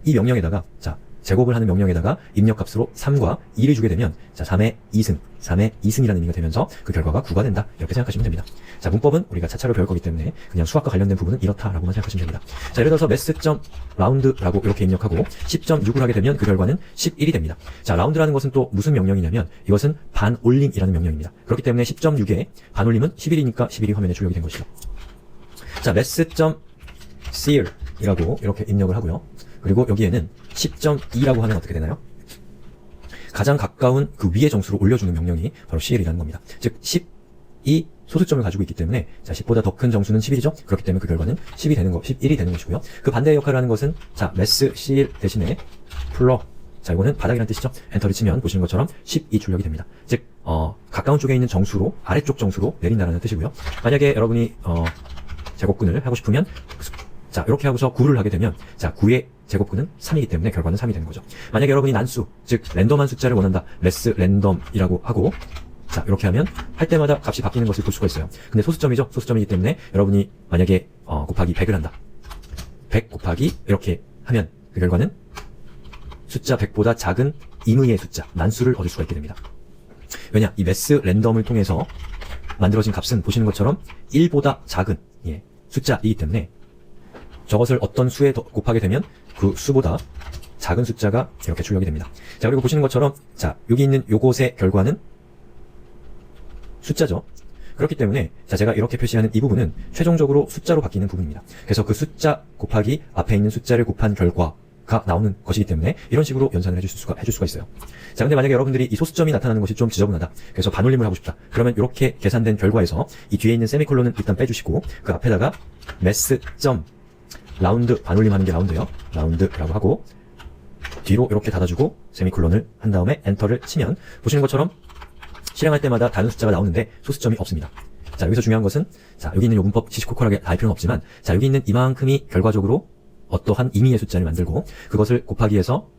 이 명령에다가, 자, 제곱을 하는 명령에다가 입력값으로 3과 2를 주게 되면, 자, 3의 2승이라는 의미가 되면서 그 결과가 9가 된다. 이렇게 생각하시면 됩니다. 자, 문법은 우리가 차차로 배울 거기 때문에 그냥 수학과 관련된 부분은 이렇다라고만 생각하시면 됩니다. 자, 예를 들어서 math.round라고 이렇게 입력하고 10.6을 하게 되면 그 결과는 11이 됩니다. 자, round라는 것은 또 무슨 명령이냐면 이것은 반올림이라는 명령입니다. 그렇기 때문에 10.6에 반올림은 11이니까 11이 화면에 출력이 된 것이죠. 자, math.seal이라고 이렇게 입력을 하고요. 그리고 여기에는 10.2라고 하면 어떻게 되나요? 가장 가까운 그 위의 정수로 올려주는 명령이 바로 CL이라는 겁니다. 즉 10이 소수점을 가지고 있기 때문에, 자, 10보다 더 큰 정수는 11이죠. 그렇기 때문에 그 결과는 11이 되는 것이고요. 그 반대의 역할을 하는 것은, 자, math CL 대신에 플러, 자, 이거는 바닥이라는 뜻이죠. 엔터를 치면 보시는 것처럼 10이 출력이 됩니다. 즉 가까운 쪽에 있는 정수로 아래쪽 정수로 내린다는 뜻이고요. 만약에 여러분이 제곱근을 하고 싶으면, 자, 이렇게 하고서 9를 하게 되면, 자, 9의 제곱근은 3이기 때문에 결과는 3이 되는 거죠. 만약에 여러분이 난수, 즉 랜덤한 숫자를 원한다. less random이라고 하고, 자, 이렇게 하면 할 때마다 값이 바뀌는 것을 볼 수가 있어요. 근데 소수점이죠. 소수점이기 때문에 여러분이 만약에 곱하기 100을 한다. 100 곱하기 이렇게 하면 그 결과는 숫자 100보다 작은 임의의 숫자, 난수를 얻을 수가 있게 됩니다. 왜냐? 이 매스 랜덤을 통해서 만들어진 값은 보시는 것처럼 1보다 작은 숫자이기 때문에 저것을 어떤 수에 곱하게 되면 그 수보다 작은 숫자가 이렇게 출력이 됩니다. 자, 그리고 보시는 것처럼 자, 여기 있는 요것의 결과는 숫자죠. 그렇기 때문에 자, 제가 이렇게 표시하는 이 부분은 최종적으로 숫자로 바뀌는 부분입니다. 그래서 그 숫자 곱하기 앞에 있는 숫자를 곱한 결과가 나오는 것이기 때문에 이런 식으로 연산을 해줄 수가 있어요. 자, 근데 만약에 여러분들이 이 소수점이 나타나는 것이 좀 지저분하다. 그래서 반올림을 하고 싶다. 그러면 이렇게 계산된 결과에서 이 뒤에 있는 세미콜론은 일단 빼주시고 그 앞에다가 매스.점 라운드, 반올림하는 게 라운드예요. 라운드라고 하고 뒤로 이렇게 닫아주고 세미콜론을 한 다음에 엔터를 치면 보시는 것처럼 실행할 때마다 다른 숫자가 나오는데 소수점이 없습니다. 자, 여기서 중요한 것은 자, 여기 있는 요 문법 시시콜콜하게 다 할 필요는 없지만 자, 여기 있는 이만큼이 결과적으로 어떠한 임의의 숫자를 만들고 그것을 곱하기 해서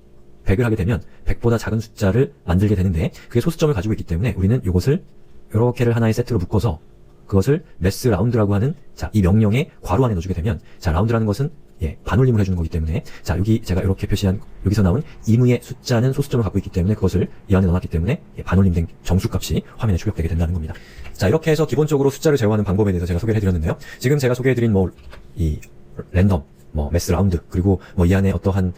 100을 하게 되면 100보다 작은 숫자를 만들게 되는데 그게 소수점을 가지고 있기 때문에 우리는 이것을 이렇게를 하나의 세트로 묶어서 그것을 매스 라운드라고 하는 자, 이 명령의 괄호 안에 넣어주게 되면 자, 라운드라는 것은 반올림을 해주는 거기 때문에 자, 여기 제가 이렇게 표시한 여기서 나온 임의의 숫자는 소수점을 갖고 있기 때문에 그것을 이 안에 넣어놨기 때문에 반올림된 정수값이 화면에 출력되게 된다는 겁니다. 자, 이렇게 해서 기본적으로 숫자를 제어하는 방법에 대해서 제가 소개를 해드렸는데요. 지금 제가 소개해드린 이 랜덤 매스 라운드, 그리고 이 안에 어떠한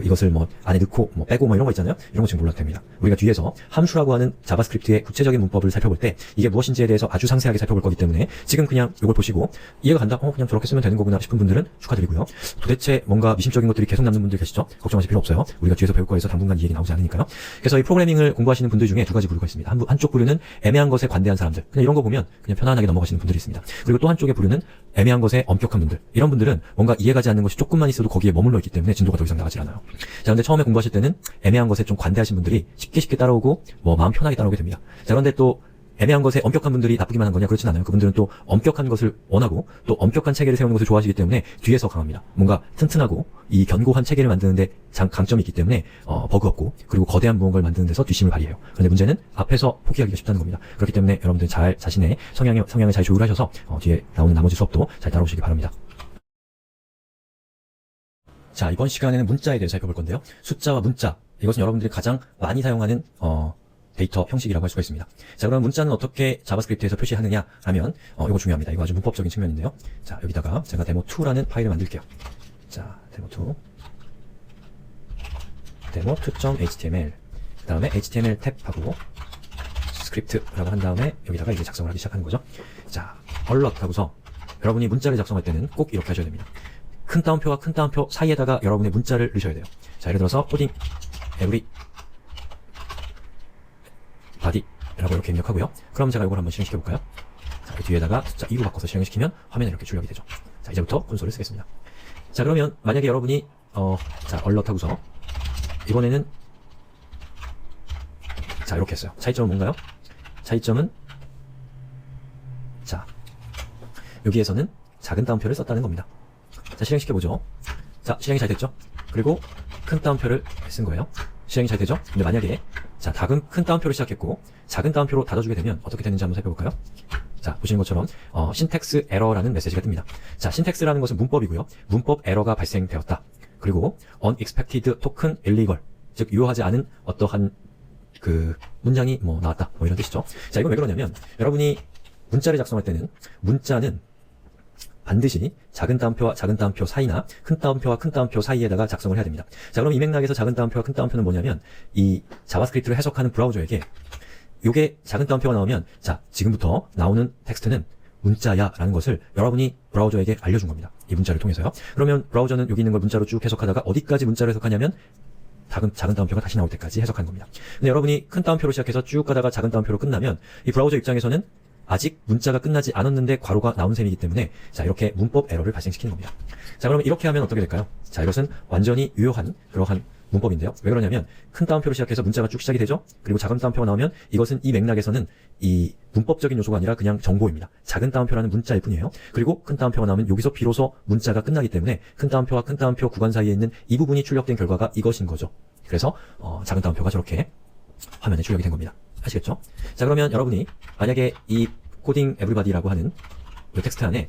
이것을 안에 넣고 빼고 이런 거 있잖아요. 이런 거 지금 몰라도 됩니다. 우리가 뒤에서 함수라고 하는 자바스크립트의 구체적인 문법을 살펴볼 때 이게 무엇인지에 대해서 아주 상세하게 살펴볼 거기 때문에 지금 그냥 이걸 보시고 이해가 간다? 그냥 저렇게 쓰면 되는 거구나 싶은 분들은 축하드리고요. 도대체 뭔가 미심적인 것들이 계속 남는 분들 계시죠? 걱정하실 필요 없어요. 우리가 뒤에서 배울 거에서 당분간 이 얘기 나오지 않으니까요. 그래서 이 프로그래밍을 공부하시는 분들 중에 두 가지 부류가 있습니다. 한쪽 부류는 애매한 것에 관대한 사람들. 그냥 이런 거 보면 그냥 편안하게 넘어가시는 분들이 있습니다. 그리고 또 한쪽의 부류는 애매한 것에 엄격한 분들. 이런 분들은 뭔가 이해가지 않는 것이 조금만 있어도 거기에 머물러 있기 때문에 진도가 더 이상 나가지 않아요. 자, 근데 처음에 공부하실 때는 애매한 것에 좀 관대하신 분들이 쉽게 따라오고 마음 편하게 따라오게 됩니다. 자, 그런데 또 애매한 것에 엄격한 분들이 나쁘기만 한 거냐? 그렇진 않아요. 그분들은 또 엄격한 것을 원하고 또 엄격한 체계를 세우는 것을 좋아하시기 때문에 뒤에서 강합니다. 뭔가 튼튼하고 이 견고한 체계를 만드는데 강점이 있기 때문에 버그 없고 그리고 거대한 무언가를 만드는 데서 뒷심을 발휘해요. 그런데 문제는 앞에서 포기하기가 쉽다는 겁니다. 그렇기 때문에 여러분들 잘 자신의 성향을 잘 조율하셔서 뒤에 나오는 나머지 수업도 잘 따라오시기 바랍니다. 자, 이번 시간에는 문자에 대해서 살펴볼 건데요. 숫자와 문자, 이것은 여러분들이 가장 많이 사용하는 데이터 형식이라고 할 수가 있습니다. 자, 그럼 문자는 어떻게 자바스크립트에서 표시하느냐 하면 이거 중요합니다. 이거 아주 문법적인 측면인데요. 자, 여기다가 제가 demo2라는 파일을 만들게요. 자, demo2 demo2.html 그 다음에 html 탭하고 스크립트라고 한 다음에 여기다가 이제 작성을 하기 시작하는 거죠. 자, alert 하고서 여러분이 문자를 작성할 때는 꼭 이렇게 하셔야 됩니다. 큰 따옴표와 큰 따옴표 사이에다가 여러분의 문자를 넣으셔야 돼요. 자, 예를 들어서 코딩 every body라고 이렇게 입력하고요. 그럼 제가 이걸 한번 실행시켜 볼까요? 자, 이 뒤에다가 숫자 2로 바꿔서 실행시키면 화면에 이렇게 출력이 되죠. 자, 이제부터 콘솔을 쓰겠습니다. 자, 그러면 만약에 여러분이 자, alert 하고서 이번에는 자, 이렇게 했어요. 차이점은 뭔가요? 차이점은 자, 여기에서는 작은 따옴표를 썼다는 겁니다. 자, 실행시켜보죠. 자, 실행이 잘 됐죠? 그리고 큰 따옴표를 쓴 거예요. 실행이 잘 되죠? 근데 만약에 자, 큰 따옴표로 시작했고 작은 따옴표로 닫아주게 되면 어떻게 되는지 한번 살펴볼까요? 자, 보시는 것처럼 신텍스 에러라는 메시지가 뜹니다. 자, 신텍스라는 것은 문법이고요. 문법 에러가 발생되었다. 그리고 unexpected token illegal, 즉 유효하지 않은 어떠한 문장이 나왔다. 이런 뜻이죠. 자, 이건 왜 그러냐면 여러분이 문자를 작성할 때는 문자는 반드시 작은 따옴표와 작은 따옴표 사이나 큰 따옴표와 큰 따옴표 사이에다가 작성을 해야 됩니다. 자, 그럼 이 맥락에서 작은 따옴표와 큰 따옴표는 뭐냐면 이 자바스크립트를 해석하는 브라우저에게 요게 작은 따옴표가 나오면 자, 지금부터 나오는 텍스트는 문자야 라는 것을 여러분이 브라우저에게 알려준 겁니다. 이 문자를 통해서요. 그러면 브라우저는 여기 있는 걸 문자로 쭉 해석하다가 어디까지 문자를 해석하냐면 작은 따옴표가 다시 나올 때까지 해석하는 겁니다. 근데 여러분이 큰 따옴표로 시작해서 쭉 가다가 작은 따옴표로 끝나면 이 브라우저 입장에서는 아직 문자가 끝나지 않았는데 괄호가 나온 셈이기 때문에 자, 이렇게 문법 에러를 발생시키는 겁니다. 자, 그러면 이렇게 하면 어떻게 될까요? 자, 이것은 완전히 유효한 그러한 문법인데요. 왜 그러냐면 큰 따옴표로 시작해서 문자가 쭉 시작이 되죠. 그리고 작은 따옴표가 나오면 이것은 이 맥락에서는 이 문법적인 요소가 아니라 그냥 정보입니다. 작은 따옴표라는 문자일 뿐이에요. 그리고 큰 따옴표가 나오면 여기서 비로소 문자가 끝나기 때문에 큰 따옴표와 큰 따옴표 구간 사이에 있는 이 부분이 출력된 결과가 이것인 거죠. 그래서 작은 따옴표가 저렇게 화면에 출력이 된 겁니다. 아시겠죠? 자, 그러면 여러분이 만약에 이 코딩 에브리바디라고 하는 이 텍스트 안에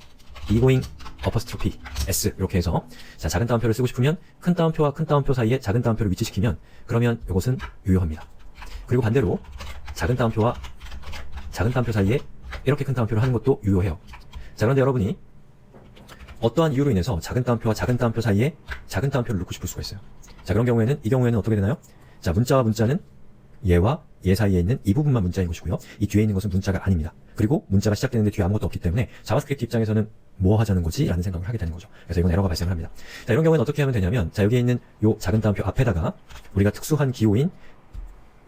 이고잉 어퍼스트로피 S 이렇게 해서 자, 작은 따옴표를 쓰고 싶으면 큰 따옴표와 큰 따옴표 사이에 작은 따옴표를 위치시키면 그러면 이것은 유효합니다. 그리고 반대로 작은 따옴표와 작은 따옴표 사이에 이렇게 큰 따옴표를 하는 것도 유효해요. 자, 그런데 여러분이 어떠한 이유로 인해서 작은 따옴표와 작은 따옴표 사이에 작은 따옴표를 넣고 싶을 수가 있어요. 자, 그런 경우에는 이 경우에는 어떻게 되나요? 자, 문자와 문자는 얘와 얘 사이에 있는 이 부분만 문자인 것이고요. 이 뒤에 있는 것은 문자가 아닙니다. 그리고 문자가 시작되는데 뒤에 아무것도 없기 때문에 자바스크립트 입장에서는 뭐 하자는 거지? 라는 생각을 하게 되는 거죠. 그래서 이건 에러가 발생을 합니다. 자, 이런 경우에는 어떻게 하면 되냐면 자, 여기에 있는 요 작은 따옴표 앞에다가 우리가 특수한 기호인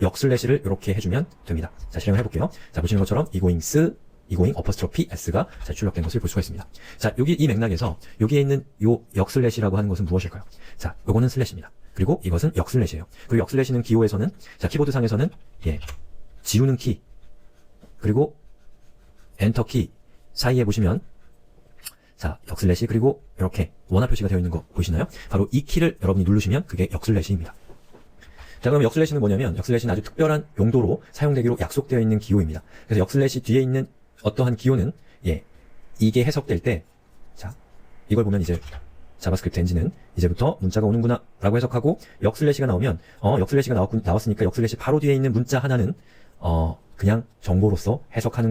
역슬래시를 이렇게 해주면 됩니다. 자, 실행을 해볼게요. 자, 보시는 것처럼 이고잉 어퍼스트로피 S가 자, 출력된 것을 볼 수가 있습니다. 자, 여기 이 맥락에서 여기에 있는 요 역슬래시라고 하는 것은 무엇일까요? 자, 요거는 슬래시입니다. 그리고 이것은 역슬래시예요. 그리고 역슬래시는 기호에서는 자, 키보드 상에서는 예, 지우는 키 그리고 엔터 키 사이에 보시면 자, 역슬래시 그리고 이렇게 원화 표시가 되어 있는 거 보이시나요? 바로 이 키를 여러분이 누르시면 그게 역슬래시입니다. 자, 그럼 역슬래시는 뭐냐면 역슬래시는 아주 특별한 용도로 사용되기로 약속되어 있는 기호입니다. 그래서 역슬래시 뒤에 있는 어떠한 기호는 예, 이게 해석될 때 자, 이걸 보면 이제 자바스크립트 엔진은 이제부터 문자가 오는구나 라고 해석하고 역슬래시가 나오면 역슬래시가 나왔으니까 역슬래시 바로 뒤에 있는 문자 하나는 그냥 정보로서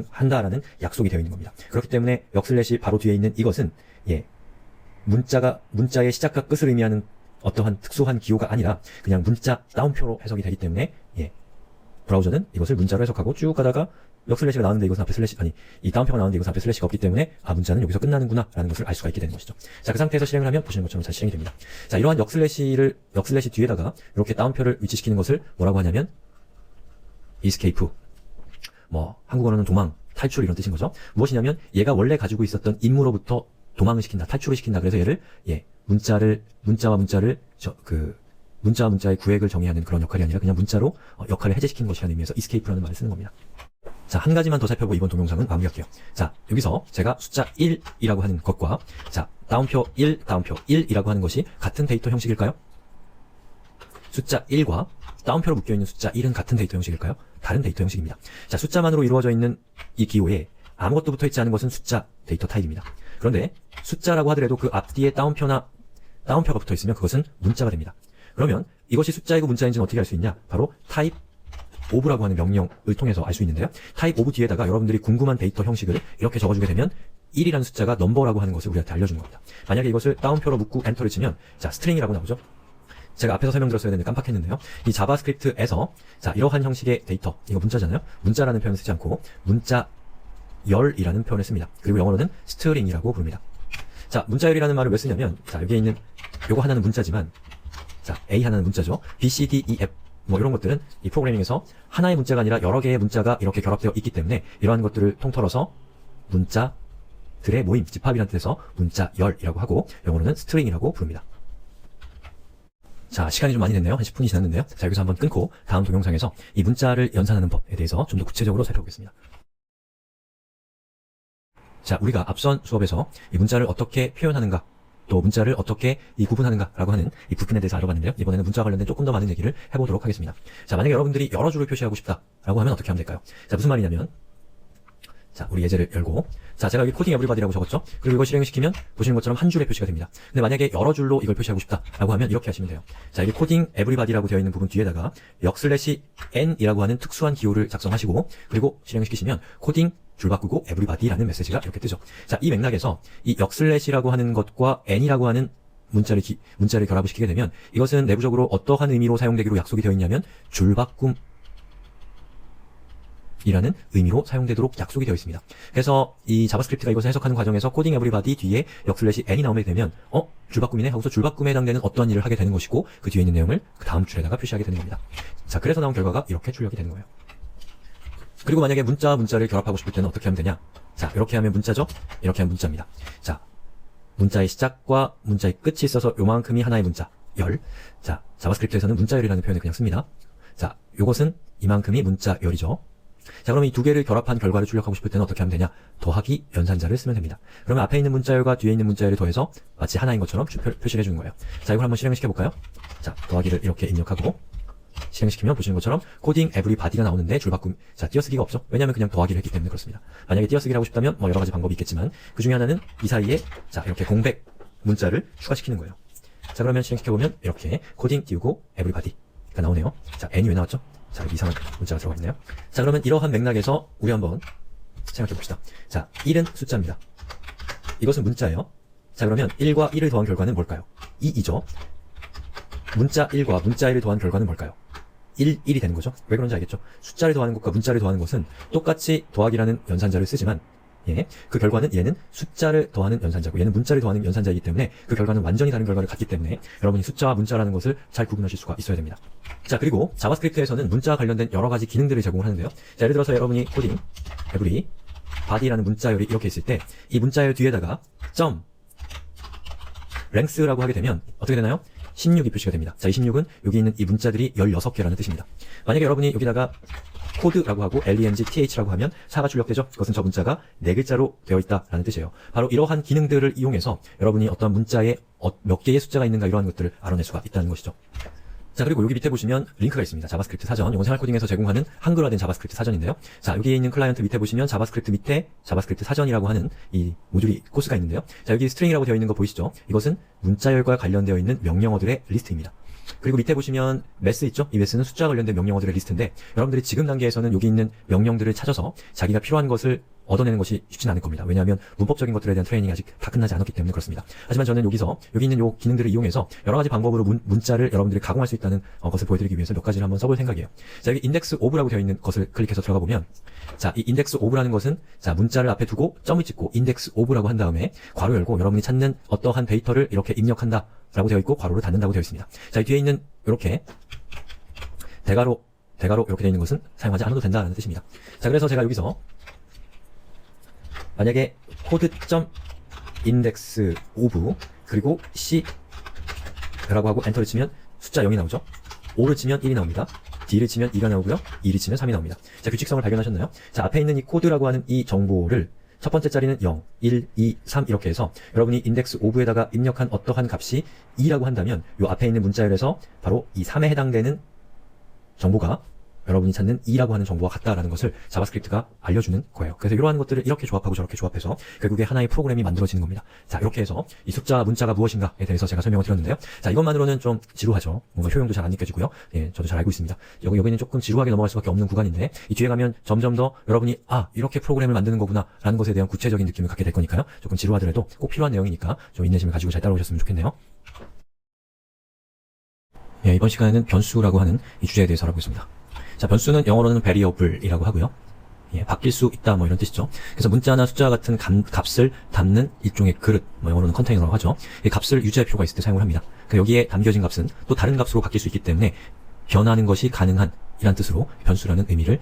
한다라는 약속이 되어 있는 겁니다. 그렇기 때문에 역슬래시 바로 뒤에 있는 이것은 예, 문자의 시작과 끝을 의미하는 어떠한 특수한 기호가 아니라 그냥 문자 따옴표로 해석이 되기 때문에 예, 브라우저는 이것을 문자로 해석하고 쭉 가다가 역슬래시가 나왔는데 이것은 앞에 슬래시 이 따옴표가 나왔는데 이것은 앞에 슬래시가 없기 때문에 문자는 여기서 끝나는구나 라는 것을 알 수가 있게 되는 것이죠. 자, 그 상태에서 실행을 하면 보시는 것처럼 잘 실행이 됩니다. 자, 이러한 역슬래시 뒤에다가 이렇게 따옴표를 위치시키는 것을 뭐라고 하냐면 escape 한국어로는 도망, 탈출 이런 뜻인 거죠. 무엇이냐면 얘가 원래 가지고 있었던 임무로부터 도망을 시킨다, 탈출을 시킨다. 그래서 얘를 예, 문자와 문자의 구획을 정의하는 그런 역할이 아니라 그냥 문자로 역할을 해제시키는 것이라는 의미에서 escape라는 말을 쓰는 겁니다. 자, 한 가지만 더 살펴보고 이번 동영상은 마무리할게요. 자, 여기서 제가 숫자 1이라고 하는 것과 자, 따옴표 1이라고 하는 것이 같은 데이터 형식일까요? 숫자 1과 따옴표로 묶여있는 숫자 1은 같은 데이터 형식일까요? 다른 데이터 형식입니다. 자, 숫자만으로 이루어져 있는 이 기호에 아무것도 붙어있지 않은 것은 숫자 데이터 타입입니다. 그런데 숫자라고 하더라도 그 앞뒤에 따옴표가 붙어있으면 그것은 문자가 됩니다. 그러면 이것이 숫자이고 문자인지는 어떻게 알 수 있냐? 바로 타입 오브라고 하는 명령을 통해서 알 수 있는데요. 타입 오브 뒤에다가 여러분들이 궁금한 데이터 형식을 이렇게 적어주게 되면 1이라는 숫자가 넘버라고 하는 것을 우리한테 알려주는 겁니다. 만약에 이것을 따옴표로 묶고 엔터를 치면 자, 스트링이라고 나오죠. 제가 앞에서 설명드렸어야 되는데 깜빡했는데요. 이 자바스크립트에서 자, 이러한 형식의 데이터, 이거 문자잖아요. 문자라는 표현을 쓰지 않고 문자열이라는 표현을 씁니다. 그리고 영어로는 스트링이라고 부릅니다. 자, 문자열이라는 말을 왜 쓰냐면 자, 여기에 있는 요거 하나는 문자지만 자, A 하나는 문자죠. B, C, D, E, F 이런 것들은 이 프로그래밍에서 하나의 문자가 아니라 여러 개의 문자가 이렇게 결합되어 있기 때문에 이러한 것들을 통틀어서 문자들의 모임, 집합이라는 뜻에서 문자열이라고 하고 영어로는 스트링이라고 부릅니다. 자, 시간이 좀 많이 됐네요. 한 10분이 지났는데요. 자, 여기서 한번 끊고 다음 동영상에서 이 문자를 연산하는 법에 대해서 좀 더 구체적으로 살펴보겠습니다. 자, 우리가 앞선 수업에서 이 문자를 어떻게 표현하는가 또 문자를 어떻게 구분하는가라고 하는 이 부분에 대해서 알아봤는데요. 이번에는 문자와 관련된 조금 더 많은 얘기를 해보도록 하겠습니다. 자, 만약에 여러분들이 여러 줄을 표시하고 싶다라고 하면 어떻게 하면 될까요? 자, 무슨 말이냐면 자, 우리 예제를 열고 자, 제가 여기 코딩 에브리바디라고 적었죠? 그리고 이걸 실행을 시키면 보시는 것처럼 한 줄에 표시가 됩니다. 근데 만약에 여러 줄로 이걸 표시하고 싶다라고 하면 이렇게 하시면 돼요. 자, 여기 코딩 에브리바디라고 되어 있는 부분 뒤에다가 역슬래시 n이라고 하는 특수한 기호를 작성하시고 그리고 실행을 시키시면 코딩 줄 바꾸고 everybody라는 메시지가 이렇게 뜨죠. 자, 이 맥락에서 이 역슬래시라고 하는 것과 n이라고 하는 문자를 결합을 시키게 되면 이것은 내부적으로 어떠한 의미로 사용되기로 약속이 되어 있냐면 줄바꿈 이라는 의미로 사용되도록 약속이 되어 있습니다. 그래서 이 자바스크립트가 이것을 해석하는 과정에서 코딩 에브리바디 뒤에 역슬래시 n이 나오게 되면 줄바꿈이네 하고서 줄바꿈에 해당되는 어떠한 일을 하게 되는 것이고 그 뒤에 있는 내용을 그 다음 줄에다가 표시하게 되는 겁니다. 자, 그래서 나온 결과가 이렇게 출력이 되는 거예요. 그리고 만약에 문자와 문자를 결합하고 싶을 때는 어떻게 하면 되냐? 자, 이렇게 하면 문자죠? 이렇게 하면 문자입니다. 자, 문자의 시작과 문자의 끝이 있어서 요만큼이 하나의 문자, 열. 자, 자바스크립트에서는 문자열이라는 표현을 그냥 씁니다. 자, 요것은 이만큼이 문자열이죠. 자, 그럼 이 두 개를 결합한 결과를 출력하고 싶을 때는 어떻게 하면 되냐? 더하기 연산자를 쓰면 됩니다. 그러면 앞에 있는 문자열과 뒤에 있는 문자열을 더해서 마치 하나인 것처럼 표시를 해주는 거예요. 자, 이걸 한번 실행을 시켜볼까요? 자, 더하기를 이렇게 입력하고 실행시키면 보시는 것처럼 코딩 everybody가 나오는데 줄바꿈, 자, 띄어쓰기가 없죠. 왜냐하면 그냥 더하기를 했기 때문에 그렇습니다. 만약에 띄어쓰기를 하고 싶다면 뭐 여러 가지 방법이 있겠지만 그 중에 하나는 이 사이에 자, 이렇게 공백 문자를 추가시키는 거예요. 자, 그러면 실행시켜보면 이렇게 코딩 띄우고 everybody가 나오네요. 자, n이 왜 나왔죠? 자, 여기 이상한 문자가 들어가 있네요. 자, 그러면 이러한 맥락에서 우리 한번 생각해 봅시다. 자, 1은 숫자입니다. 이것은 문자예요. 자, 그러면 1과 1을 더한 결과는 뭘까요? 2이죠. 문자 1과 문자 1을 더한 결과는 뭘까요? 1이 되는 거죠. 왜 그런지 알겠죠? 숫자를 더하는 것과 문자를 더하는 것은 똑같이 더하기라는 연산자를 쓰지만 예, 그 결과는 얘는 숫자를 더하는 연산자고 얘는 문자를 더하는 연산자이기 때문에 그 결과는 완전히 다른 결과를 갖기 때문에 여러분이 숫자와 문자라는 것을 잘 구분하실 수가 있어야 됩니다. 자, 그리고 자바스크립트에서는 문자와 관련된 여러 가지 기능들을 제공을 하는데요. 자, 예를 들어서 여러분이 코딩 every body라는 문자열이 이렇게 있을 때 이 문자열 뒤에다가 점 length라고 하게 되면 어떻게 되나요? 16이 표시가 됩니다. 자, 이 16은 여기 있는 이 문자들이 16개라는 뜻입니다. 만약에 여러분이 여기다가 코드라고 하고 length라고 하면 4가 출력되죠? 그것은 저 문자가 4글자로 되어 있다라는 뜻이에요. 바로 이러한 기능들을 이용해서 여러분이 어떤 문자에 몇 개의 숫자가 있는가 이러한 것들을 알아낼 수가 있다는 것이죠. 자, 그리고 여기 밑에 보시면 링크가 있습니다. 자바스크립트 사전. 이건 생활코딩에서 제공하는 한글화된 자바스크립트 사전인데요. 자, 여기에 있는 클라이언트 밑에 보시면 자바스크립트 밑에 자바스크립트 사전이라고 하는 이 모듈이 코스가 있는데요. 자, 여기 스트링이라고 되어 있는 거 보이시죠? 이것은 문자열과 관련되어 있는 명령어들의 리스트입니다. 그리고 밑에 보시면 매스 있죠? 이 매스는 숫자와 관련된 명령어들의 리스트인데 여러분들이 지금 단계에서는 여기 있는 명령들을 찾아서 자기가 필요한 것을 얻어내는 것이 쉽지는 않을 겁니다. 왜냐하면 문법적인 것들에 대한 트레이닝이 아직 다 끝나지 않았기 때문에 그렇습니다. 하지만 저는 여기 있는 요 기능들을 이용해서 여러 가지 방법으로 문자를 여러분들이 가공할 수 있다는 것을 보여드리기 위해서 몇 가지를 한번 써볼 생각이에요. 자, 여기 index of라고 되어 있는 것을 클릭해서 들어가 보면 자, 이 index of라는 것은 자, 문자를 앞에 두고 점을 찍고 index of라고 한 다음에 괄호 열고 여러분이 찾는 어떠한 데이터를 이렇게 입력한다 라고 되어 있고 괄호를 닫는다고 되어 있습니다. 자, 이 뒤에 있는 이렇게 대괄호 이렇게 되어 있는 것은 사용하지 않아도 된다는 뜻입니다. 자, 그래서 제가 여기서 만약에 code.index of 그리고 c라고 하고 엔터를 치면 숫자 0이 나오죠. 5를 치면 1이 나옵니다. D를 치면 2가 나오고요. 2를 치면 3이 나옵니다. 자, 규칙성을 발견하셨나요? 자, 앞에 있는 이 코드라고 하는 이 정보를 첫 번째 자리는 0, 1, 2, 3 이렇게 해서 여러분이 index of에다가 입력한 어떠한 값이 2라고 한다면 이 앞에 있는 문자열에서 바로 이 3에 해당되는 정보가 여러분이 찾는 2라고 하는 정보와 같다라는 것을 자바스크립트가 알려주는 거예요. 그래서 이러한 것들을 이렇게 조합하고 저렇게 조합해서 결국에 하나의 프로그램이 만들어지는 겁니다. 자, 이렇게 해서 이 숫자, 문자가 무엇인가에 대해서 제가 설명을 드렸는데요. 자, 이것만으로는 좀 지루하죠. 뭔가 효용도 잘 안 느껴지고요. 예, 저도 잘 알고 있습니다. 여기는 조금 지루하게 넘어갈 수밖에 없는 구간인데 이 뒤에 가면 점점 더 여러분이 이렇게 프로그램을 만드는 거구나 라는 것에 대한 구체적인 느낌을 갖게 될 거니까요. 조금 지루하더라도 꼭 필요한 내용이니까 좀 인내심을 가지고 잘 따라오셨으면 좋겠네요. 예, 이번 시간에는 변수라고 하는 이 주제에 대해서 알아보겠습니다. 자, 변수는 영어로는 variable이라고 하고요. 예, 바뀔 수 있다 뭐 이런 뜻이죠. 그래서 문자나 숫자 같은 값을 담는 일종의 그릇, 뭐 영어로는 컨테이너라고 하죠. 이 값을 유지할 필요가 있을 때 사용을 합니다. 그러니까 여기에 담겨진 값은 또 다른 값으로 바뀔 수 있기 때문에 변하는 것이 가능한 이란 뜻으로 변수라는 의미를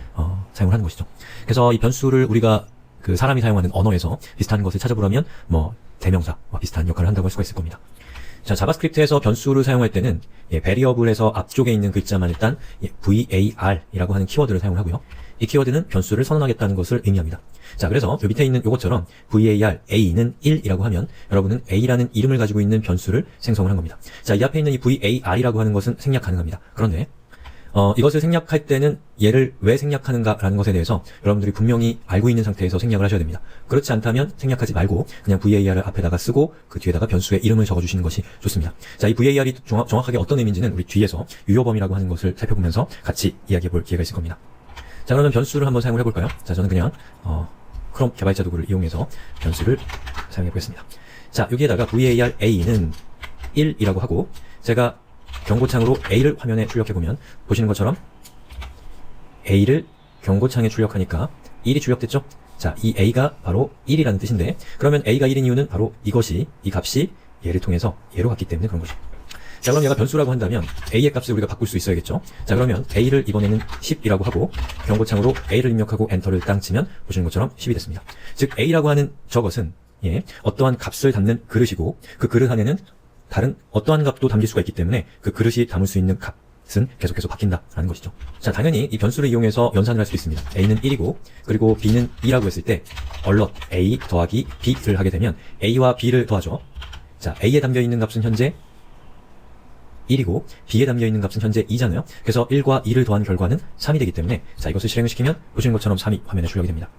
사용을 하는 것이죠. 그래서 이 변수를 우리가 그 사람이 사용하는 언어에서 비슷한 것을 찾아보려면 뭐 대명사와 비슷한 역할을 한다고 할 수가 있을 겁니다. 자, 자바스크립트에서 변수를 사용할 때는 variable에서 앞쪽에 있는 글자만 일단 var이라고 하는 키워드를 사용을 하고요. 이 키워드는 변수를 선언하겠다는 것을 의미합니다. 자, 그래서 요 밑에 있는 요것처럼 var a는 1이라고 하면 여러분은 a라는 이름을 가지고 있는 변수를 생성을 한 겁니다. 자, 이 앞에 있는 이 var이라고 하는 것은 생략 가능합니다. 그런데 이것을 생략할 때는 얘를 왜 생략하는가라는 것에 대해서 여러분들이 분명히 알고 있는 상태에서 생략을 하셔야 됩니다. 그렇지 않다면 생략하지 말고 그냥 var을 앞에다가 쓰고 그 뒤에다가 변수의 이름을 적어주시는 것이 좋습니다. 자, 이 var이 정확하게 어떤 의미인지는 우리 뒤에서 유효범위라고 하는 것을 살펴보면서 같이 이야기해 볼 기회가 있을 겁니다. 자, 그러면 변수를 한번 사용을 해볼까요? 자, 저는 그냥 크롬 개발자 도구를 이용해서 변수를 사용해 보겠습니다. 자, 여기에다가 var a는 1이라고 하고 제가 경고창으로 A를 화면에 출력해보면 보시는 것처럼 A를 경고창에 출력하니까 1이 출력됐죠? 자, 이 A가 바로 1이라는 뜻인데 그러면 A가 1인 이유는 바로 이 값이 얘를 통해서 얘로 갔기 때문에 그런 거죠. 자, 그럼 얘가 변수라고 한다면 A의 값을 우리가 바꿀 수 있어야겠죠? 자, 그러면 A를 이번에는 10이라고 하고 경고창으로 A를 입력하고 엔터를 땅 치면 보시는 것처럼 10이 됐습니다. 즉 A라고 하는 저것은 어떠한 값을 담는 그릇이고 그 그릇 안에는 다른 어떠한 값도 담길 수가 있기 때문에 그 그릇이 담을 수 있는 값은 계속해서 바뀐다라는 것이죠. 자, 당연히 이 변수를 이용해서 연산을 할 수 있습니다. A는 1이고 그리고 B는 2라고 했을 때 얼럿 A 더하기 B를 하게 되면 A와 B를 더하죠. 자, A에 담겨있는 값은 현재 1이고 B에 담겨있는 값은 현재 2잖아요. 그래서 1과 2를 더한 결과는 3이 되기 때문에 자, 이것을 실행을 시키면 보시는 것처럼 3이 화면에 출력이 됩니다.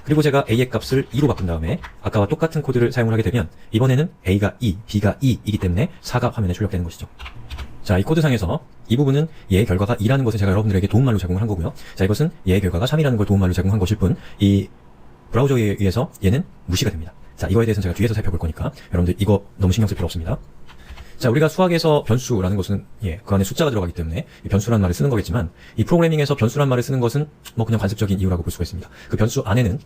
그리고 제가 A의 값을 2로 바꾼 다음에 아까와 똑같은 코드를 사용을 하게 되면 이번에는 A가 2, B가 2이기 때문에 4가 화면에 출력되는 것이죠. 자, 이 코드상에서 이 부분은 얘의 결과가 2라는 것을 제가 여러분들에게 도움말로 제공을 한 거고요. 자, 이것은 얘의 결과가 3이라는 걸 도움말로 제공한 것일 뿐, 이 브라우저에 의해서 얘는 무시가 됩니다. 자, 이거에 대해서는 제가 뒤에서 살펴볼 거니까 여러분들 이거 너무 신경 쓸 필요 없습니다. 자, 우리가 수학에서 변수라는 것은 그 안에 숫자가 들어가기 때문에 이 변수라는 말을 쓰는 거겠지만 이 프로그래밍에서 변수라는 말을 쓰는 것은 뭐 그냥 관습적인 이유라고 볼 수가 있습니다. 그 변수 안에는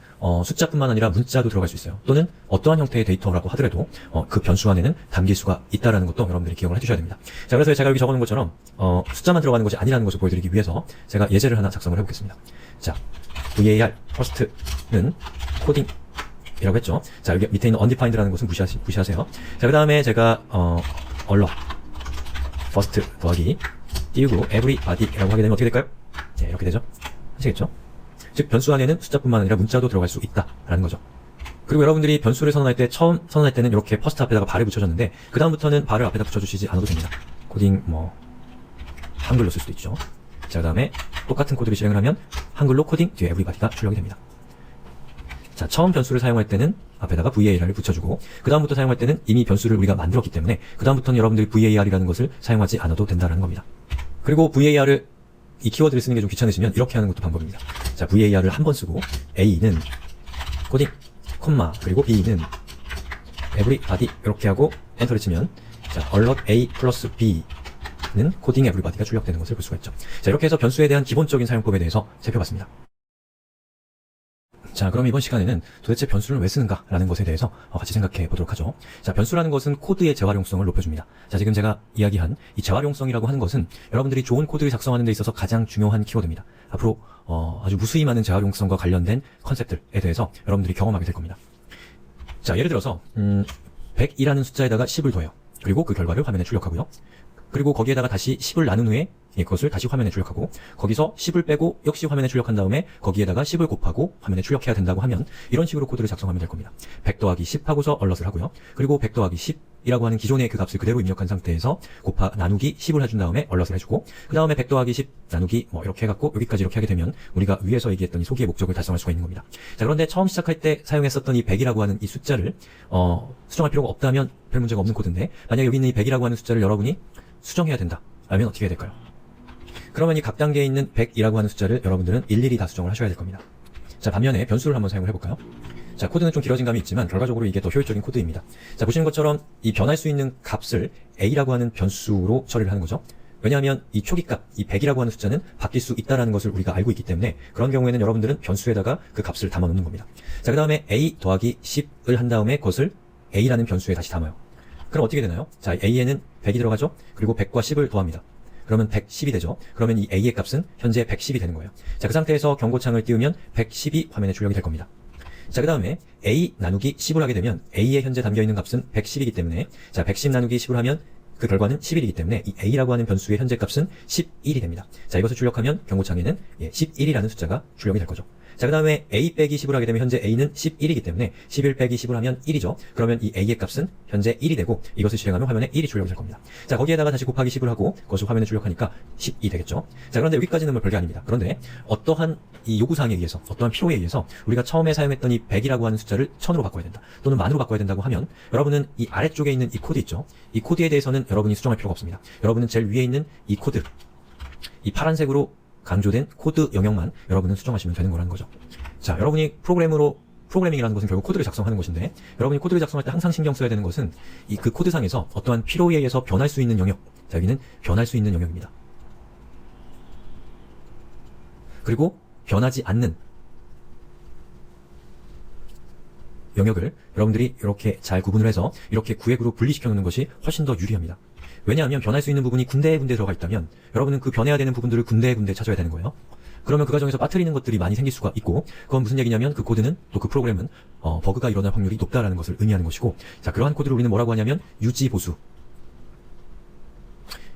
숫자뿐만 아니라 문자도 들어갈 수 있어요. 또는 어떠한 형태의 데이터라고 하더라도 그 변수 안에는 담길 수가 있다라는 것도 여러분들이 기억을 해주셔야 됩니다. 자, 그래서 제가 여기 적어놓은 것처럼 숫자만 들어가는 것이 아니라는 것을 보여드리기 위해서 제가 예제를 하나 작성을 해보겠습니다. 자, var first는 코딩 이라고 했죠. 자, 여기 밑에 있는 undefined라는 것은 무시하세요. 자, 그 다음에 제가 allot first 더하기 띄우고 everybody라고 하게 되면 어떻게 될까요? 네, 이렇게 되죠. 아시겠죠? 즉 변수 안에는 숫자뿐만 아니라 문자도 들어갈 수 있다라는 거죠. 그리고 여러분들이 변수를 선언할 때 처음 선언할 때는 이렇게 first 앞에다가 발을 붙여줬는데 그 다음부터는 발을 앞에다 붙여주시지 않아도 됩니다. 코딩 한글로 쓸 수도 있죠. 자, 그 다음에 똑같은 코드를 실행을 하면 한글로 코딩 뒤에 everybody가 출력이 됩니다. 자, 처음 변수를 사용할 때는 앞에다가 var을 붙여주고 그 다음부터 사용할 때는 이미 변수를 우리가 만들었기 때문에 그 다음부터는 여러분들이 var이라는 것을 사용하지 않아도 된다는 겁니다. 그리고 var을 이 키워드를 쓰는 게 좀 귀찮으시면 이렇게 하는 것도 방법입니다. 자, var을 한 번 쓰고 a는 코딩, 콤마, 그리고 b는 everybody 이렇게 하고 엔터를 치면 자, allot a 플러스 b는 코딩 everybody가 출력되는 것을 볼 수가 있죠. 자, 이렇게 해서 변수에 대한 기본적인 사용법에 대해서 살펴봤습니다. 자, 그럼 이번 시간에는 도대체 변수를 왜 쓰는가 라는 것에 대해서 같이 생각해 보도록 하죠. 자, 변수라는 것은 코드의 재활용성을 높여줍니다. 자, 지금 제가 이야기한 이 재활용성이라고 하는 것은 여러분들이 좋은 코드를 작성하는 데 있어서 가장 중요한 키워드입니다. 앞으로 아주 무수히 많은 재활용성과 관련된 컨셉들에 대해서 여러분들이 경험하게 될 겁니다. 자, 예를 들어서 100이라는 숫자에다가 10을 더해요. 그리고 그 결과를 화면에 출력하고요. 그리고 거기에다가 다시 10을 나눈 후에 그것을 다시 화면에 출력하고 거기서 10을 빼고 역시 화면에 출력한 다음에 거기에다가 10을 곱하고 화면에 출력해야 된다고 하면 이런 식으로 코드를 작성하면 될 겁니다. 100 더하기 10 하고서 allot을 하고요. 그리고 100 더하기 10이라고 하는 기존의 그 값을 그대로 입력한 상태에서 나누기 10을 해준 다음에 allot을 해주고 그 다음에 100 더하기 10 나누기 이렇게 해갖고 여기까지 이렇게 하게 되면 우리가 위에서 얘기했던 이 소기의 목적을 달성할 수가 있는 겁니다. 자, 그런데 처음 시작할 때 사용했었던 이 100이라고 하는 이 숫자를 수정할 필요가 없다면 별 문제가 없는 코드인데 만약에 여기 있는 이 100이라고 하는 숫자를 여러분이 수정해야 된다 라면 어떻게 해야 될까요? 그러면 이 각 단계에 있는 100이라고 하는 숫자를 여러분들은 일일이 다 수정을 하셔야 될 겁니다. 자, 반면에 변수를 한번 사용을 해볼까요? 자, 코드는 좀 길어진 감이 있지만 결과적으로 이게 더 효율적인 코드입니다. 자, 보시는 것처럼 이 변할 수 있는 값을 a라고 하는 변수로 처리를 하는 거죠. 왜냐하면 이 초기값, 이 100이라고 하는 숫자는 바뀔 수 있다는 것을 우리가 알고 있기 때문에 그런 경우에는 여러분들은 변수에다가 그 값을 담아 놓는 겁니다. 자, 그 다음에 a 더하기 10을 한 다음에 그것을 a라는 변수에 다시 담아요. 그럼 어떻게 되나요? 자, a에는 100이 들어가죠? 그리고 100과 10을 더합니다. 그러면 110이 되죠. 그러면 이 a의 값은 현재 110이 되는 거예요. 자, 그 상태에서 경고창을 띄우면 110이 화면에 출력이 될 겁니다. 자, 그 다음에 a 나누기 10을 하게 되면 a에 현재 담겨있는 값은 110이기 때문에 자, 110 나누기 10을 하면 그 결과는 11이기 때문에 이 a라고 하는 변수의 현재 값은 11이 됩니다. 자, 이것을 출력하면 경고창에는 11이라는 숫자가 출력이 될 거죠. 자, 그 다음에 a 빼기 10을 하게 되면 현재 a는 11이기 때문에 11 빼기 10을 하면 1이죠. 그러면 이 a의 값은 현재 1이 되고 이것을 실행하면 화면에 1이 출력이 될 겁니다. 자, 거기에다가 다시 곱하기 10을 하고 그것을 화면에 출력하니까 10이 되겠죠. 자, 그런데 여기까지는 뭐 별게 아닙니다. 그런데 어떠한 이 요구사항에 의해서 어떠한 필요에 의해서 우리가 처음에 사용했던 이 100이라고 하는 숫자를 1000으로 바꿔야 된다. 또는 만으로 바꿔야 된다고 하면 여러분은 이 아래쪽에 있는 이 코드 있죠. 이 코드에 대해서는 여러분이 수정할 필요가 없습니다. 여러분은 제일 위에 있는 이 코드, 이 파란색으로 강조된 코드 영역만 여러분은 수정하시면 되는 거라는 거죠. 자, 여러분이 프로그래밍이라는 것은 결국 코드를 작성하는 것인데 여러분이 코드를 작성할 때 항상 신경 써야 되는 것은 이 그 코드상에서 어떠한 필요에 의해서 변할 수 있는 영역, 자, 여기는 변할 수 있는 영역입니다. 그리고 변하지 않는 영역을 여러분들이 이렇게 잘 구분을 해서 이렇게 구획으로 분리시켜 놓는 것이 훨씬 더 유리합니다. 왜냐하면 변할 수 있는 부분이 군데군데 들어가 있다면 여러분은 그 변해야 되는 부분들을 군데군데 찾아야 되는 거예요. 그러면 그 과정에서 빠뜨리는 것들이 많이 생길 수가 있고 그건 무슨 얘기냐면 그 코드는 또 그 프로그램은 버그가 일어날 확률이 높다라는 것을 의미하는 것이고 자, 그러한 코드를 우리는 뭐라고 하냐면 유지보수,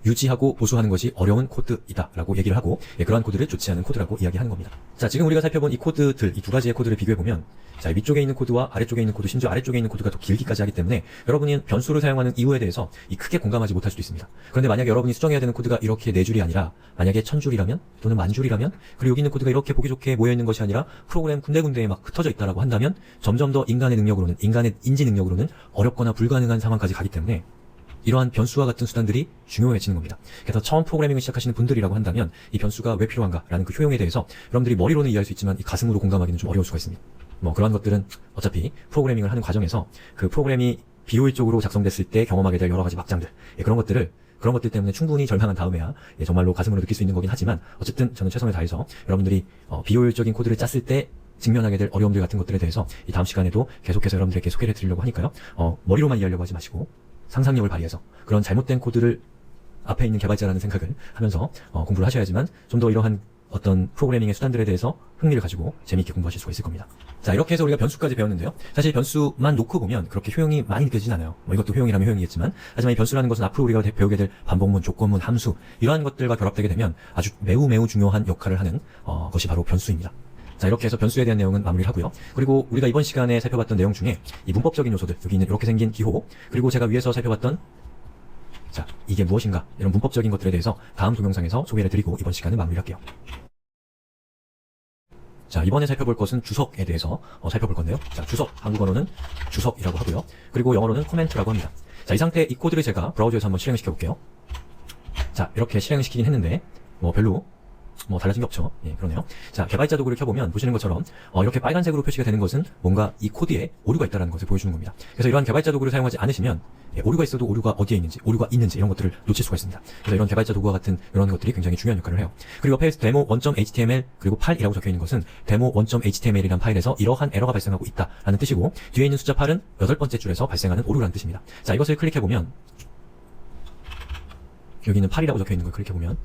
유지하고 보수하는 것이 어려운 코드이다 라고 얘기를 하고, 그러한 코드를 좋지 않은 코드라고 이야기하는 겁니다. 자, 지금 우리가 살펴본 이 코드들, 이 두 가지의 코드를 비교해보면, 자, 위쪽에 있는 코드와 아래쪽에 있는 코드, 심지어 아래쪽에 있는 코드가 더 길기까지 하기 때문에 여러분이 변수를 사용하는 이유에 대해서 크게 공감하지 못할 수도 있습니다. 그런데 만약에 여러분이 수정해야 되는 코드가 이렇게 4줄이 아니라 만약에 1000줄이라면 또는 10,000줄이라면, 그리고 여기 있는 코드가 이렇게 보기 좋게 모여있는 것이 아니라 프로그램 군데군데에 막 흩어져 있다라고 한다면 점점 더 인간의 능력으로는, 인간의 인지 능력으로는 어렵거나 불가능한 상황까지 가기 때문에 이러한 변수와 같은 수단들이 중요해지는 겁니다. 그래서 처음 프로그래밍을 시작하시는 분들이라고 한다면 이 변수가 왜 필요한가라는 그 효용에 대해서 여러분들이 머리로는 이해할 수 있지만 이 가슴으로 공감하기는 좀 어려울 수가 있습니다. 그런 것들은 어차피 프로그래밍을 하는 과정에서 그 프로그램이 비효율적으로 작성됐을 때 경험하게 될 여러 가지 막장들, 그런 것들 때문에 충분히 절망한 다음에야 정말로 가슴으로 느낄 수 있는 거긴 하지만, 어쨌든 저는 최선을 다해서 여러분들이 비효율적인 코드를 짰을 때 직면하게 될 어려움들 같은 것들에 대해서 이 다음 시간에도 계속해서 여러분들에게 소개를 드리려고 하니까요. 머리로만 이해하려고 하지 마시고 상상력을 발휘해서 그런 잘못된 코드를 앞에 있는 개발자라는 생각을 하면서 공부를 하셔야지만 좀 더 이러한 어떤 프로그래밍의 수단들에 대해서 흥미를 가지고 재미있게 공부하실 수가 있을 겁니다. 자, 이렇게 해서 우리가 변수까지 배웠는데요. 사실 변수만 놓고 보면 그렇게 효용이 많이 느껴지진 않아요. 이것도 효용이라면 효용이겠지만, 하지만 이 변수라는 것은 앞으로 우리가 배우게 될 반복문, 조건문, 함수, 이러한 것들과 결합되게 되면 아주 매우 중요한 역할을 하는 것이 바로 변수입니다. 자, 이렇게 해서 변수에 대한 내용은 마무리를 하고요. 그리고 우리가 이번 시간에 살펴봤던 내용 중에 이 문법적인 요소들, 여기 있는 이렇게 생긴 기호, 그리고 제가 위에서 살펴봤던, 자, 이게 무엇인가, 이런 문법적인 것들에 대해서 다음 동영상에서 소개를 드리고 이번 시간은 마무리를 할게요. 자, 이번에 살펴볼 것은 주석에 대해서 살펴볼 건데요. 자, 주석, 한국어로는 주석이라고 하고요. 그리고 영어로는 코멘트라고 합니다. 자, 이 상태, 이 코드를 제가 브라우저에서 한번 실행을 시켜볼게요. 자, 이렇게 실행을 시키긴 했는데 별로 달라진 게 없죠. 그러네요. 자, 개발자 도구를 켜보면 보시는 것처럼 이렇게 빨간색으로 표시가 되는 것은 뭔가 이 코드에 오류가 있다는 것을 보여주는 겁니다. 그래서 이러한 개발자 도구를 사용하지 않으시면 오류가 있어도 오류가 어디에 있는지, 오류가 있는지 이런 것들을 놓칠 수가 있습니다. 그래서 이런 개발자 도구와 같은 이런 것들이 굉장히 중요한 역할을 해요. 그리고 옆에 demo 1.html 그리고 8이라고 적혀 있는 것은 demo 1.html이란 파일에서 이러한 에러가 발생하고 있다라는 뜻이고, 뒤에 있는 숫자 8은 8번째 줄에서 발생하는 오류라는 뜻입니다. 자, 이것을 클릭해보면 여기 있는 8이라고 적혀 있는 걸 클릭해보면,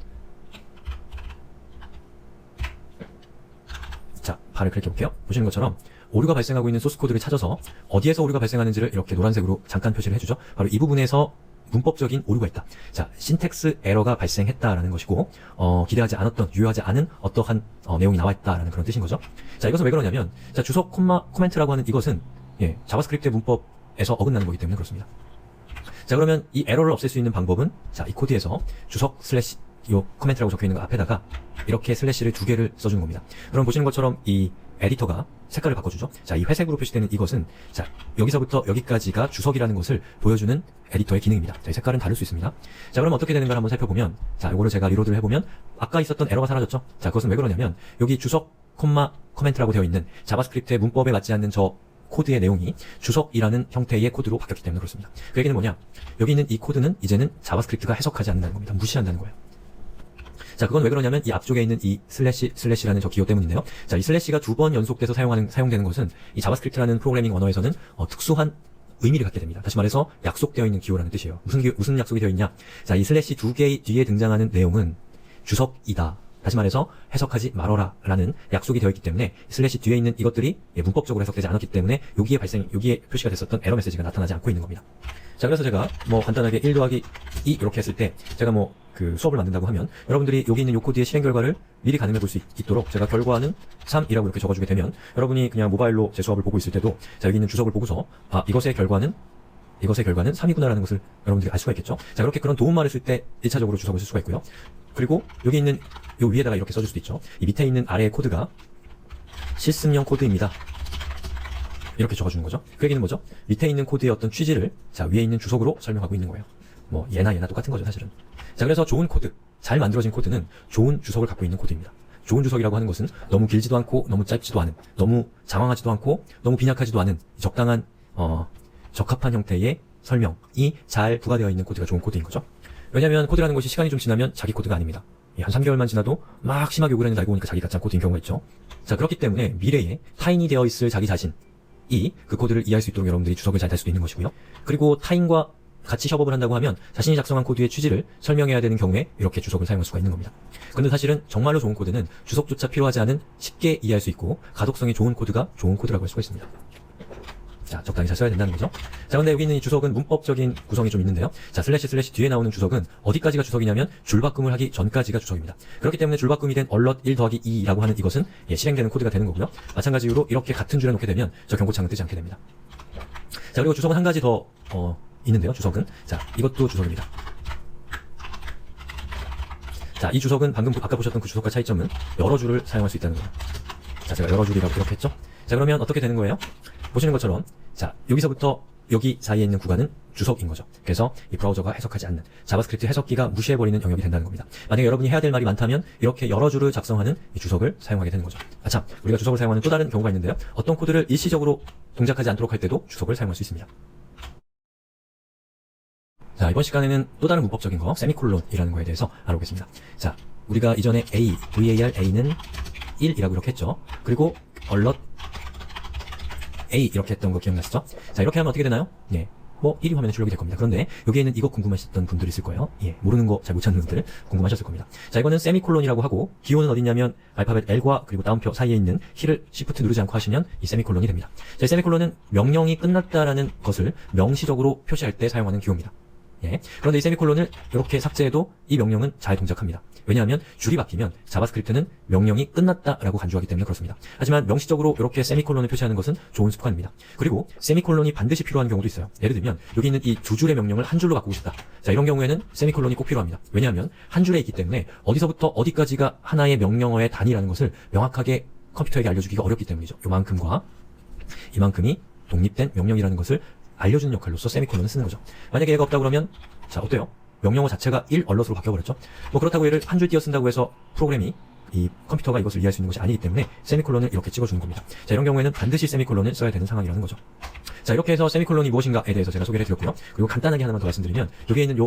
자, 8을 클릭해볼게요. 보시는 것처럼 오류가 발생하고 있는 소스 코드를 찾아서 어디에서 오류가 발생하는지를 이렇게 노란색으로 잠깐 표시를 해주죠. 바로 이 부분에서 문법적인 오류가 있다. 자, 신텍스 에러가 발생했다라는 것이고, 기대하지 않았던, 유효하지 않은 어떠한 내용이 나와있다라는 그런 뜻인 거죠. 자, 이것은 왜 그러냐면, 자, 주석, 코멘트라고 하는 이것은 자바스크립트의 문법에서 어긋나는 거기 때문에 그렇습니다. 자, 그러면 이 에러를 없앨 수 있는 방법은, 자, 이 코드에서 주석 슬래시 요 코멘트라고 적혀 있는 거 앞에다가 이렇게 슬래시를 2개를 써주는 겁니다. 그럼 보시는 것처럼 이 에디터가 색깔을 바꿔주죠. 자, 이 회색으로 표시되는 이것은, 자, 여기서부터 여기까지가 주석이라는 것을 보여주는 에디터의 기능입니다. 자, 이 색깔은 다를 수 있습니다. 자, 그럼 어떻게 되는가를 한번 살펴보면, 자, 요거를 제가 리로드를 해보면 아까 있었던 에러가 사라졌죠. 자, 그것은 왜 그러냐면 여기 주석, 코멘트라고 되어 있는 자바스크립트의 문법에 맞지 않는 저 코드의 내용이 주석이라는 형태의 코드로 바뀌었기 때문에 그렇습니다. 그 얘기는 뭐냐? 여기 있는 이 코드는 이제는 자바스크립트가 해석하지 않는다는 겁니다. 무시한다는 거예요. 자, 그건 왜 그러냐면 이 앞쪽에 있는 이 슬래시라는 저 기호 때문인데요. 자, 이 슬래시가 2번 연속돼서 사용되는 것은 이 자바스크립트라는 프로그래밍 언어에서는 특수한 의미를 갖게 됩니다. 다시 말해서 약속되어 있는 기호라는 뜻이에요. 무슨 약속이 되어 있냐? 자, 이 슬래시 2개 뒤에 등장하는 내용은 주석이다. 다시 말해서 해석하지 말어라 라는 약속이 되어 있기 때문에 슬래시 뒤에 있는 이것들이 문법적으로 해석되지 않았기 때문에 여기에 표시가 됐었던 에러 메시지가 나타나지 않고 있는 겁니다. 자, 그래서 제가 간단하게 1 더하기 2 이렇게 했을 때 제가 수업을 만든다고 하면 여러분들이 여기 있는 요 코드의 실행 결과를 미리 가늠해 볼 수 있도록 제가 결과는 3이라고 이렇게 적어주게 되면 여러분이 그냥 모바일로 제 수업을 보고 있을 때도 자, 여기 있는 주석을 보고서 이것의 결과는 3이구나라는 것을 여러분들이 알 수가 있겠죠. 자, 그렇게 그런 도움말을 쓸 때 1차적으로 주석을 쓸 수가 있고요. 그리고 여기 있는 요 위에다가 이렇게 써줄 수도 있죠. 이 밑에 있는 아래의 코드가 실습용 코드입니다. 이렇게 적어주는 거죠. 그 얘기는 뭐죠? 밑에 있는 코드의 어떤 취지를 자, 위에 있는 주석으로 설명하고 있는 거예요. 얘나 똑같은 거죠, 사실은. 자, 그래서 좋은 코드, 잘 만들어진 코드는 좋은 주석을 갖고 있는 코드입니다. 좋은 주석이라고 하는 것은 너무 길지도 않고 너무 짧지도 않은, 너무 장황하지도 않고 너무 빈약하지도 않은 적당한 적합한 형태의 설명이 잘 부과되어 있는 코드가 좋은 코드인 거죠. 왜냐하면 코드라는 것이 시간이 좀 지나면 자기 코드가 아닙니다. 한 3개월만 지나도 막 심하게 요구를 했는데 알고 보니까 자기 가짜 코드인 경우가 있죠. 자, 그렇기 때문에 미래에 타인이 되어 있을 자기 자신이 그 코드를 이해할 수 있도록 여러분들이 주석을 잘 달 수도 있는 것이고요. 그리고 타인과 같이 협업을 한다고 하면 자신이 작성한 코드의 취지를 설명해야 되는 경우에 이렇게 주석을 사용할 수가 있는 겁니다. 근데 사실은 정말로 좋은 코드는 주석조차 필요하지 않은 쉽게 이해할 수 있고 가독성이 좋은 코드가 좋은 코드라고 할 수가 있습니다. 자, 적당히 잘 써야 된다는 거죠. 자, 근데 여기 있는 이 주석은 문법적인 구성이 좀 있는데요. 자, 슬래시 뒤에 나오는 주석은 어디까지가 주석이냐면 줄바꿈을 하기 전까지가 주석입니다. 그렇기 때문에 줄바꿈이 된 얼럿 1 더하기 2라고 하는 이것은 실행되는 코드가 되는 거고요. 마찬가지 이유로 이렇게 같은 줄에 놓게 되면 저 경고창은 뜨지 않게 됩니다. 자, 그리고 주석은 한 가지 더 있는데요. 주석은 자, 이것도 주석입니다. 자, 이 주석은 방금 아까 보셨던 그 주석과 차이점은 여러 줄을 사용할 수 있다는 거예요. 자, 제가 여러 줄이라고 이렇게 했죠. 자, 그러면 어떻게 되는 거예요? 보시는 것처럼 자, 여기서부터 여기 사이에 있는 구간은 주석인 거죠. 그래서 이 브라우저가 해석하지 않는 자바스크립트 해석기가 무시해버리는 영역이 된다는 겁니다. 만약에 여러분이 해야 될 말이 많다면 이렇게 여러 줄을 작성하는 이 주석을 사용하게 되는 거죠. 아, 참, 우리가 주석을 사용하는 또 다른 경우가 있는데요. 어떤 코드를 일시적으로 동작하지 않도록 할 때도 주석을 사용할 수 있습니다. 자, 이번 시간에는 또 다른 문법적인 거, 세미콜론이라는 거에 대해서 알아보겠습니다. 자, 우리가 이전에 var, a는 1이라고 이렇게 했죠. 그리고 얼럿 A 이렇게 했던 거 기억나시죠? 자, 이렇게 하면 어떻게 되나요? 예. 뭐 1이 화면에 출력이 될 겁니다. 그런데 여기에 있는 이거 궁금하셨던 분들이 있을 거예요. 예. 모르는 거 잘 못 찾는 분들 궁금하셨을 겁니다. 자, 이거는 세미콜론이라고 하고 기호는 어디냐면 알파벳 L과 그리고 다운표 사이에 있는 키를 Shift 누르지 않고 하시면 이 세미콜론이 됩니다. 자, 이 세미콜론은 명령이 끝났다라는 것을 명시적으로 표시할 때 사용하는 기호입니다. 예. 그런데 이 세미콜론을 이렇게 삭제해도 이 명령은 잘 동작합니다. 왜냐하면 줄이 바뀌면 자바스크립트는 명령이 끝났다라고 간주하기 때문에 그렇습니다. 하지만 명시적으로 이렇게 세미콜론을 표시하는 것은 좋은 습관입니다. 그리고 세미콜론이 반드시 필요한 경우도 있어요. 예를 들면 여기 있는 이 두 줄의 명령을 한 줄로 바꾸고 싶다. 자, 이런 경우에는 세미콜론이 꼭 필요합니다. 왜냐하면 한 줄에 있기 때문에 어디서부터 어디까지가 하나의 명령어의 단위라는 것을 명확하게 컴퓨터에게 알려주기가 어렵기 때문이죠. 요만큼과 이만큼이 독립된 명령이라는 것을 알려주는 역할로서 세미콜론을 쓰는 거죠. 만약에 얘가 없다 그러면 자, 어때요? 명령어 자체가 1 얼럿으로 바뀌어버렸죠. 뭐 그렇다고 얘를 한 줄 띄어 쓴다고 해서 프로그램이 이 컴퓨터가 이것을 이해할 수 있는 것이 아니기 때문에 세미콜론을 이렇게 찍어주는 겁니다. 자, 이런 경우에는 반드시 세미콜론을 써야 되는 상황이라는 거죠. 자, 이렇게 해서 세미콜론이 무엇인가에 대해서 제가 소개를 해드렸고요. 그리고 간단하게 하나만 더 말씀드리면 여기에 있는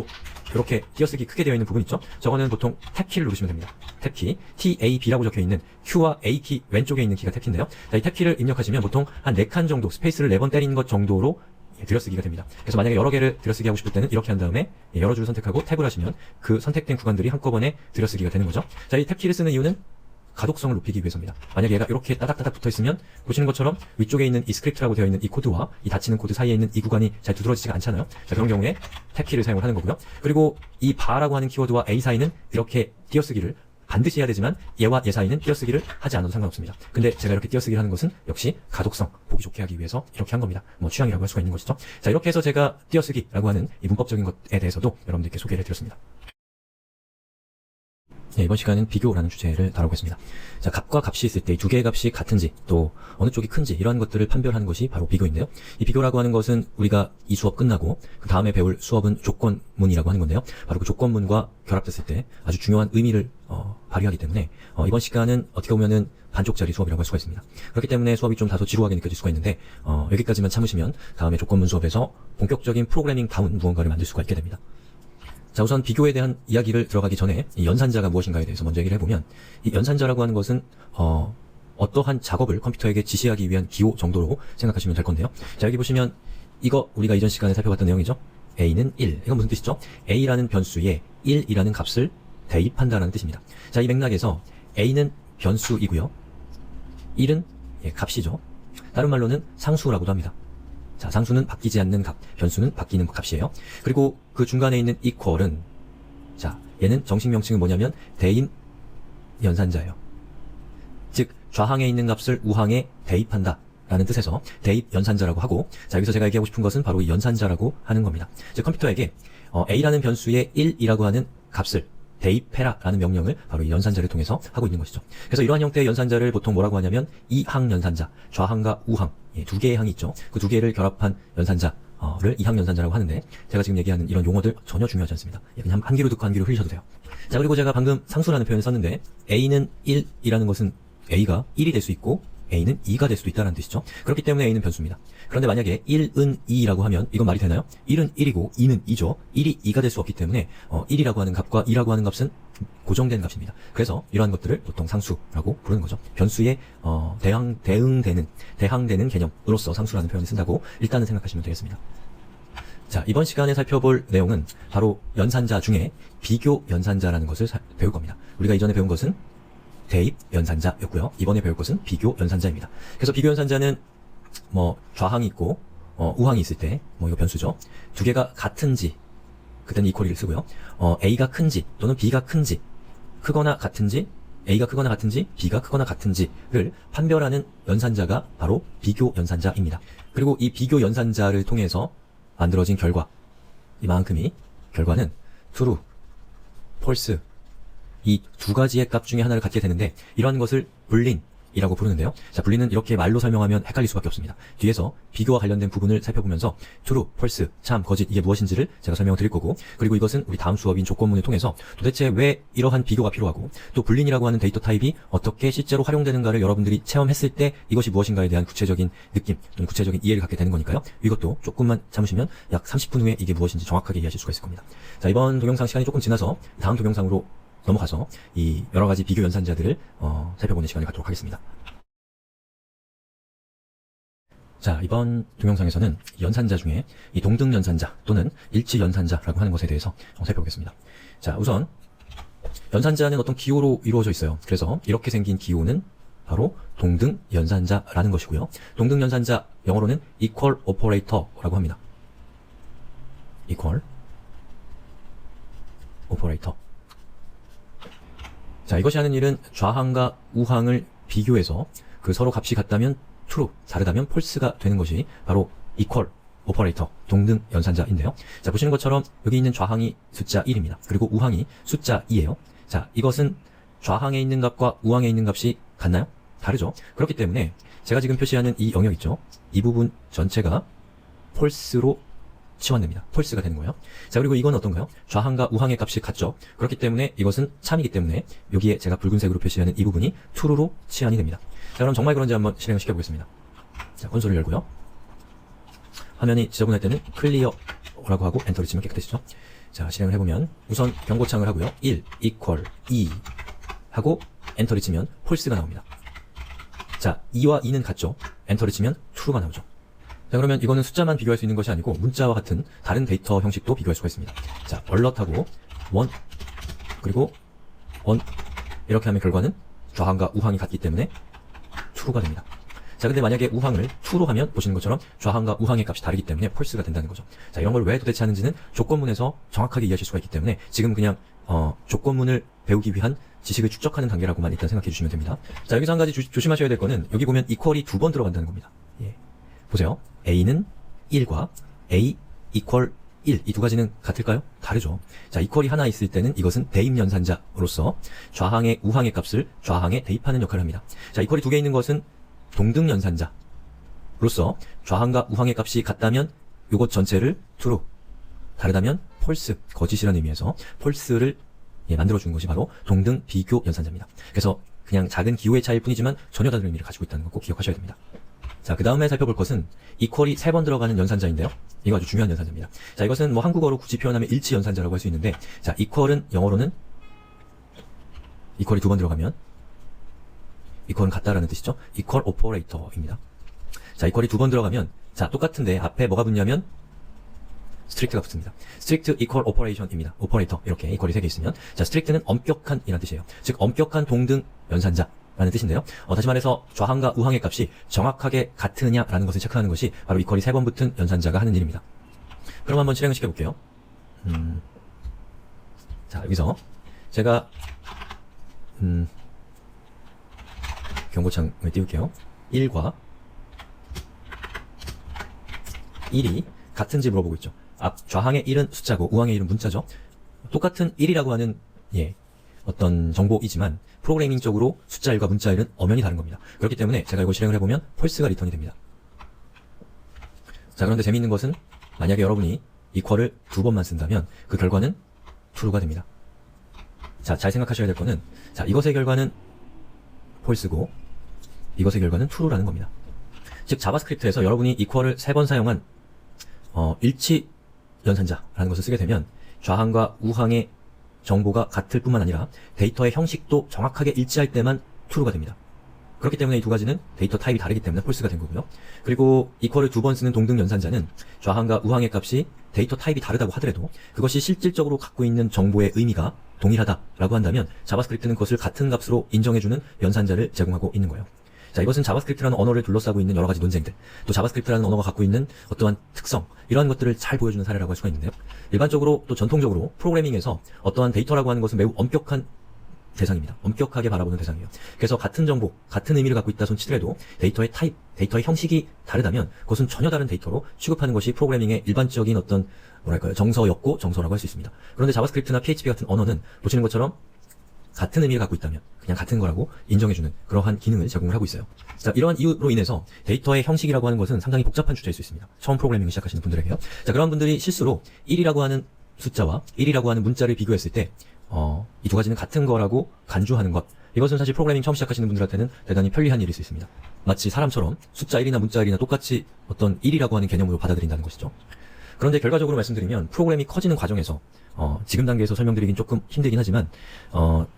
이렇게 띄어쓰기 크게 되어 있는 부분 있죠. 저거는 보통 탭키를 누르시면 됩니다. 탭키 TAB라고 적혀있는 Q와 A키 왼쪽에 있는 키가 탭키인데요. 자, 이 탭키를 입력하시면 보통 한 4칸 정도 스페이스를 4번 때린 것 정도로 들여쓰기가 됩니다. 그래서 만약에 여러 개를 들여쓰기 하고 싶을 때는 이렇게 한 다음에 여러 줄을 선택하고 탭을 하시면 그 선택된 구간들이 한꺼번에 들여쓰기가 되는 거죠. 자, 이 탭키를 쓰는 이유는 가독성을 높이기 위해서입니다. 만약에 얘가 이렇게 따닥따닥 붙어 있으면 보시는 것처럼 위쪽에 있는 이 스크립트라고 되어 있는 이 코드와 이 닫히는 코드 사이에 있는 이 구간이 잘 두드러지지가 않잖아요. 자, 그런 경우에 탭키를 사용을 하는 거고요. 그리고 이 바라고 하는 키워드와 A 사이는 이렇게 띄어쓰기를 반드시 해야 되지만 얘와 얘 사이는 띄어쓰기를 하지 않아도 상관없습니다. 근데 제가 이렇게 띄어쓰기를 하는 것은 역시 가독성, 보기 좋게 하기 위해서 이렇게 한 겁니다. 뭐 취향이라고 할 수가 있는 것이죠. 자, 이렇게 해서 제가 띄어쓰기라고 하는 이 문법적인 것에 대해서도 여러분들께 소개를 해드렸습니다. 네, 이번 시간은 비교라는 주제를 다루겠습니다. 자, 값과 값이 있을 때 이 두 개의 값이 같은지 또 어느 쪽이 큰지 이러한 것들을 판별하는 것이 바로 비교인데요. 이 비교라고 하는 것은 우리가 이 수업 끝나고 그 다음에 배울 수업은 조건문이라고 하는 건데요. 바로 그 조건문과 결합됐을 때 아주 중요한 의미를 발휘하기 때문에 이번 시간은 어떻게 보면은 반쪽짜리 수업이라고 할 수가 있습니다. 그렇기 때문에 수업이 좀 다소 지루하게 느껴질 수가 있는데 여기까지만 참으시면 다음에 조건문 수업에서 본격적인 프로그래밍다운 무언가를 만들 수가 있게 됩니다. 자, 우선 비교에 대한 이야기를 들어가기 전에 이 연산자가 무엇인가에 대해서 먼저 얘기를 해보면 이 연산자라고 하는 것은 어떠한 작업을 컴퓨터에게 지시하기 위한 기호 정도로 생각하시면 될 건데요. 자, 여기 보시면 이거 우리가 이전 시간에 살펴봤던 내용이죠. A는 1. 이건 무슨 뜻이죠? A라는 변수에 1이라는 값을 대입한다라는 뜻입니다. 자, 이 맥락에서 A는 변수이고요. 1은 값이죠. 다른 말로는 상수라고도 합니다. 자, 상수는 바뀌지 않는 값, 변수는 바뀌는 값이에요. 그리고 그 중간에 있는 equal은 자, 얘는 정식 명칭은 뭐냐면 대인 연산자예요. 즉, 좌항에 있는 값을 우항에 대입한다 라는 뜻에서 대입 연산자라고 하고, 자, 여기서 제가 얘기하고 싶은 것은 바로 이 연산자라고 하는 겁니다. 즉, 컴퓨터에게 A라는 변수에 1이라고 하는 값을 대입해라 라는 명령을 바로 이 연산자를 통해서 하고 있는 것이죠. 그래서 이러한 형태의 연산자를 보통 뭐라고 하냐면 이항 연산자, 좌항과 우항, 두 개의 항이 있죠. 그 두 개를 결합한 연산자를 이항 연산자라고 하는데 제가 지금 얘기하는 이런 용어들 전혀 중요하지 않습니다. 그냥 한 귀로 듣고 한 귀로 흘리셔도 돼요. 자, 그리고 제가 방금 상수라는 표현을 썼는데 A는 1이라는 것은 A가 1이 될 수 있고 A는 2가 될 수도 있다는 뜻이죠. 그렇기 때문에 A는 변수입니다. 그런데 만약에 1은 2라고 하면 이건 말이 되나요? 1은 1이고 2는 2죠. 1이 2가 될 수 없기 때문에 1이라고 하는 값과 2라고 하는 값은 고정된 값입니다. 그래서 이러한 것들을 보통 상수라고 부르는 거죠. 변수에 대항되는 개념으로서 상수라는 표현을 쓴다고 일단은 생각하시면 되겠습니다. 자, 이번 시간에 살펴볼 내용은 바로 연산자 중에 비교 연산자라는 것을 배울 겁니다. 우리가 이전에 배운 것은 대입 연산자였고요. 이번에 배울 것은 비교 연산자입니다. 그래서 비교 연산자는 뭐 좌항이 있고 우항이 있을 때, 이거 변수죠. 두 개가 같은지, 그때는 equal을 쓰고요. A가 큰지, 또는 B가 큰지, 크거나 같은지, A가 크거나 같은지, B가 크거나 같은지를 판별하는 연산자가 바로 비교 연산자입니다. 그리고 이 비교 연산자를 통해서 만들어진 결과, 이만큼이, 결과는 true, false, 이 두 가지의 값 중에 하나를 갖게 되는데, 이러한 것을 불린이라고 부르는데요. 자, 불린은 이렇게 말로 설명하면 헷갈릴 수밖에 없습니다. 뒤에서 비교와 관련된 부분을 살펴보면서 true, false, 참, 거짓, 이게 무엇인지를 제가 설명을 드릴 거고, 그리고 이것은 우리 다음 수업인 조건문을 통해서 도대체 왜 이러한 비교가 필요하고, 또 불린이라고 하는 데이터 타입이 어떻게 실제로 활용되는가를 여러분들이 체험했을 때 이것이 무엇인가에 대한 구체적인 느낌 또는 구체적인 이해를 갖게 되는 거니까요. 이것도 조금만 참으시면 약 30분 후에 이게 무엇인지 정확하게 이해하실 수가 있을 겁니다. 자, 이번 동영상 시간이 조금 지나서 다음 동영상으로 넘어가서 이 여러 가지 비교 연산자들을 살펴보는 시간을 갖도록 하겠습니다. 자, 이번 동영상에서는 연산자 중에 이 동등 연산자 또는 일치 연산자라고 하는 것에 대해서 살펴보겠습니다. 자, 우선 연산자는 어떤 기호로 이루어져 있어요. 그래서 이렇게 생긴 기호는 바로 동등 연산자라는 것이고요. 동등 연산자, 영어로는 equal operator라고 합니다. equal operator. 자, 이것이 하는 일은 좌항과 우항을 비교해서 그 서로 값이 같다면 true, 다르다면 false가 되는 것이 바로 equal operator, 동등 연산자인데요. 자, 보시는 것처럼 여기 있는 좌항이 숫자 1입니다. 그리고 우항이 숫자 2예요. 자, 이것은 좌항에 있는 값과 우항에 있는 값이 같나요? 다르죠. 그렇기 때문에 제가 지금 표시하는 이 영역 있죠. 이 부분 전체가 false로 치환됩니다. false가 되는 거예요. 자, 그리고 이건 어떤가요? 좌항과 우항의 값이 같죠. 그렇기 때문에 이것은 참이기 때문에 여기에 제가 붉은색으로 표시하는 이 부분이 true로 치환이 됩니다. 자, 그럼 정말 그런지 한번 실행을 시켜보겠습니다. 자, 콘솔을 열고요. 화면이 지저분할 때는 클리어라고 하고 엔터를 치면 깨끗해지죠. 자, 실행을 해보면 우선 경고창을 하고요. 1, equal, 2 하고 엔터를 치면 false가 나옵니다. 자, 2와 2는 같죠. 엔터를 치면 true가 나오죠. 자, 그러면 이거는 숫자만 비교할 수 있는 것이 아니고 문자와 같은 다른 데이터 형식도 비교할 수가 있습니다. 자, alert하고 1 그리고 1 이렇게 하면 결과는 좌항과 우항이 같기 때문에 true가 됩니다. 자, 근데 만약에 우항을 true로 하면 보시는 것처럼 좌항과 우항의 값이 다르기 때문에 false가 된다는 거죠. 자, 이런 걸 왜 도대체 하는지는 조건문에서 정확하게 이해하실 수가 있기 때문에 지금 그냥 조건문을 배우기 위한 지식을 축적하는 단계라고만 일단 생각해 주시면 됩니다. 자, 여기서 한 가지 조심하셔야 될 거는 여기 보면 equal이 두 번 들어간다는 겁니다. 예. 보세요. A는 1과 A equal 1. 이 두 가지는 같을까요? 다르죠. 자, equal이 하나 있을 때는 이것은 대입 연산자로서 좌항의 우항의 값을 좌항에 대입하는 역할을 합니다. 자, equal이 두 개 있는 것은 동등 연산자로서 좌항과 우항의 값이 같다면 이것 전체를 true, 다르다면 false, 거짓이라는 의미에서 false를 만들어주는 것이 바로 동등 비교 연산자입니다. 그래서 그냥 작은 기호의 차이일 뿐이지만 전혀 다른 의미를 가지고 있다는 거 꼭 기억하셔야 됩니다. 자, 그 다음에 살펴볼 것은 equal이 3번 들어가는 연산자인데요. 이거 아주 중요한 연산자입니다. 자, 이것은 뭐 한국어로 굳이 표현하면 일치 연산자라고 할 수 있는데, 자, equal은 영어로는 equal이 두 번 들어가면 equal은 같다라는 뜻이죠. equal operator입니다. 자, equal이 두 번 들어가면 자, 똑같은데 앞에 뭐가 붙냐면 strict가 붙습니다. strict equal operation입니다. operator 이렇게 equal이 3개 있으면 자, strict는 엄격한 이라는 뜻이에요. 즉 엄격한 동등 연산자 라는 뜻인데요. 다시 말해서 좌항과 우항의 값이 정확하게 같으냐라는 것을 체크하는 것이 바로 equal이 3번 붙은 연산자가 하는 일입니다. 그럼 한번 실행을 시켜볼게요. 자, 여기서 제가 경고창을 띄울게요. 1과 1이 같은지 물어보고 있죠. 앞 좌항의 1은 숫자고 우항의 1은 문자죠. 똑같은 1이라고 하는 어떤 정보이지만 프로그래밍적으로 숫자 1과 문자 1은 엄연히 다른 겁니다. 그렇기 때문에 제가 이거 실행을 해보면 false가 리턴이 됩니다. 자, 그런데 재미있는 것은 만약에 여러분이 equal을 두 번만 쓴다면 그 결과는 true가 됩니다. 자, 잘 생각하셔야 될 거는 자, 이것의 결과는 false고 이것의 결과는 true라는 겁니다. 즉 자바스크립트에서 여러분이 equal을 3번 사용한 일치 연산자라는 것을 쓰게 되면 좌항과 우항의 정보가 같을 뿐만 아니라 데이터의 형식도 정확하게 일치할 때만 true가 됩니다. 그렇기 때문에 이 두 가지는 데이터 타입이 다르기 때문에 false가 된 거고요. 그리고 equal을 두 번 쓰는 동등 연산자는 좌항과 우항의 값이 데이터 타입이 다르다고 하더라도 그것이 실질적으로 갖고 있는 정보의 의미가 동일하다라고 한다면 자바스크립트는 그것을 같은 값으로 인정해주는 연산자를 제공하고 있는 거예요. 자, 이것은 자바스크립트라는 언어를 둘러싸고 있는 여러 가지 논쟁들, 또 자바스크립트라는 언어가 갖고 있는 어떠한 특성, 이러한 것들을 잘 보여주는 사례라고 할 수가 있는데요. 일반적으로 또 전통적으로 프로그래밍에서 어떠한 데이터라고 하는 것은 매우 엄격한 대상입니다. 엄격하게 바라보는 대상이에요. 그래서 같은 정보, 같은 의미를 갖고 있다 손 치더라도 데이터의 타입, 데이터의 형식이 다르다면 그것은 전혀 다른 데이터로 취급하는 것이 프로그래밍의 일반적인 어떤 뭐랄까요, 정서였고 정서라고 할 수 있습니다. 그런데 자바스크립트나 PHP 같은 언어는 보시는 것처럼 같은 의미를 갖고 있다면 그냥 같은 거라고 인정해주는 그러한 기능을 제공을 하고 있어요. 자, 이러한 이유로 인해서 데이터의 형식이라고 하는 것은 상당히 복잡한 주제일 수 있습니다. 처음 프로그래밍을 시작하시는 분들에게요. 자, 그런 분들이 실수로 1이라고 하는 숫자와 1이라고 하는 문자를 비교했을 때 이 두 가지는 같은 거라고 간주하는 것, 이것은 사실 프로그래밍 처음 시작하시는 분들한테는 대단히 편리한 일일 수 있습니다. 마치 사람처럼 숫자 1이나 문자 1이나 똑같이 어떤 1이라고 하는 개념으로 받아들인다는 것이죠. 그런데 결과적으로 말씀드리면 프로그램이 커지는 과정에서 지금 단계에서 설명드리긴 조금 힘들긴 하지만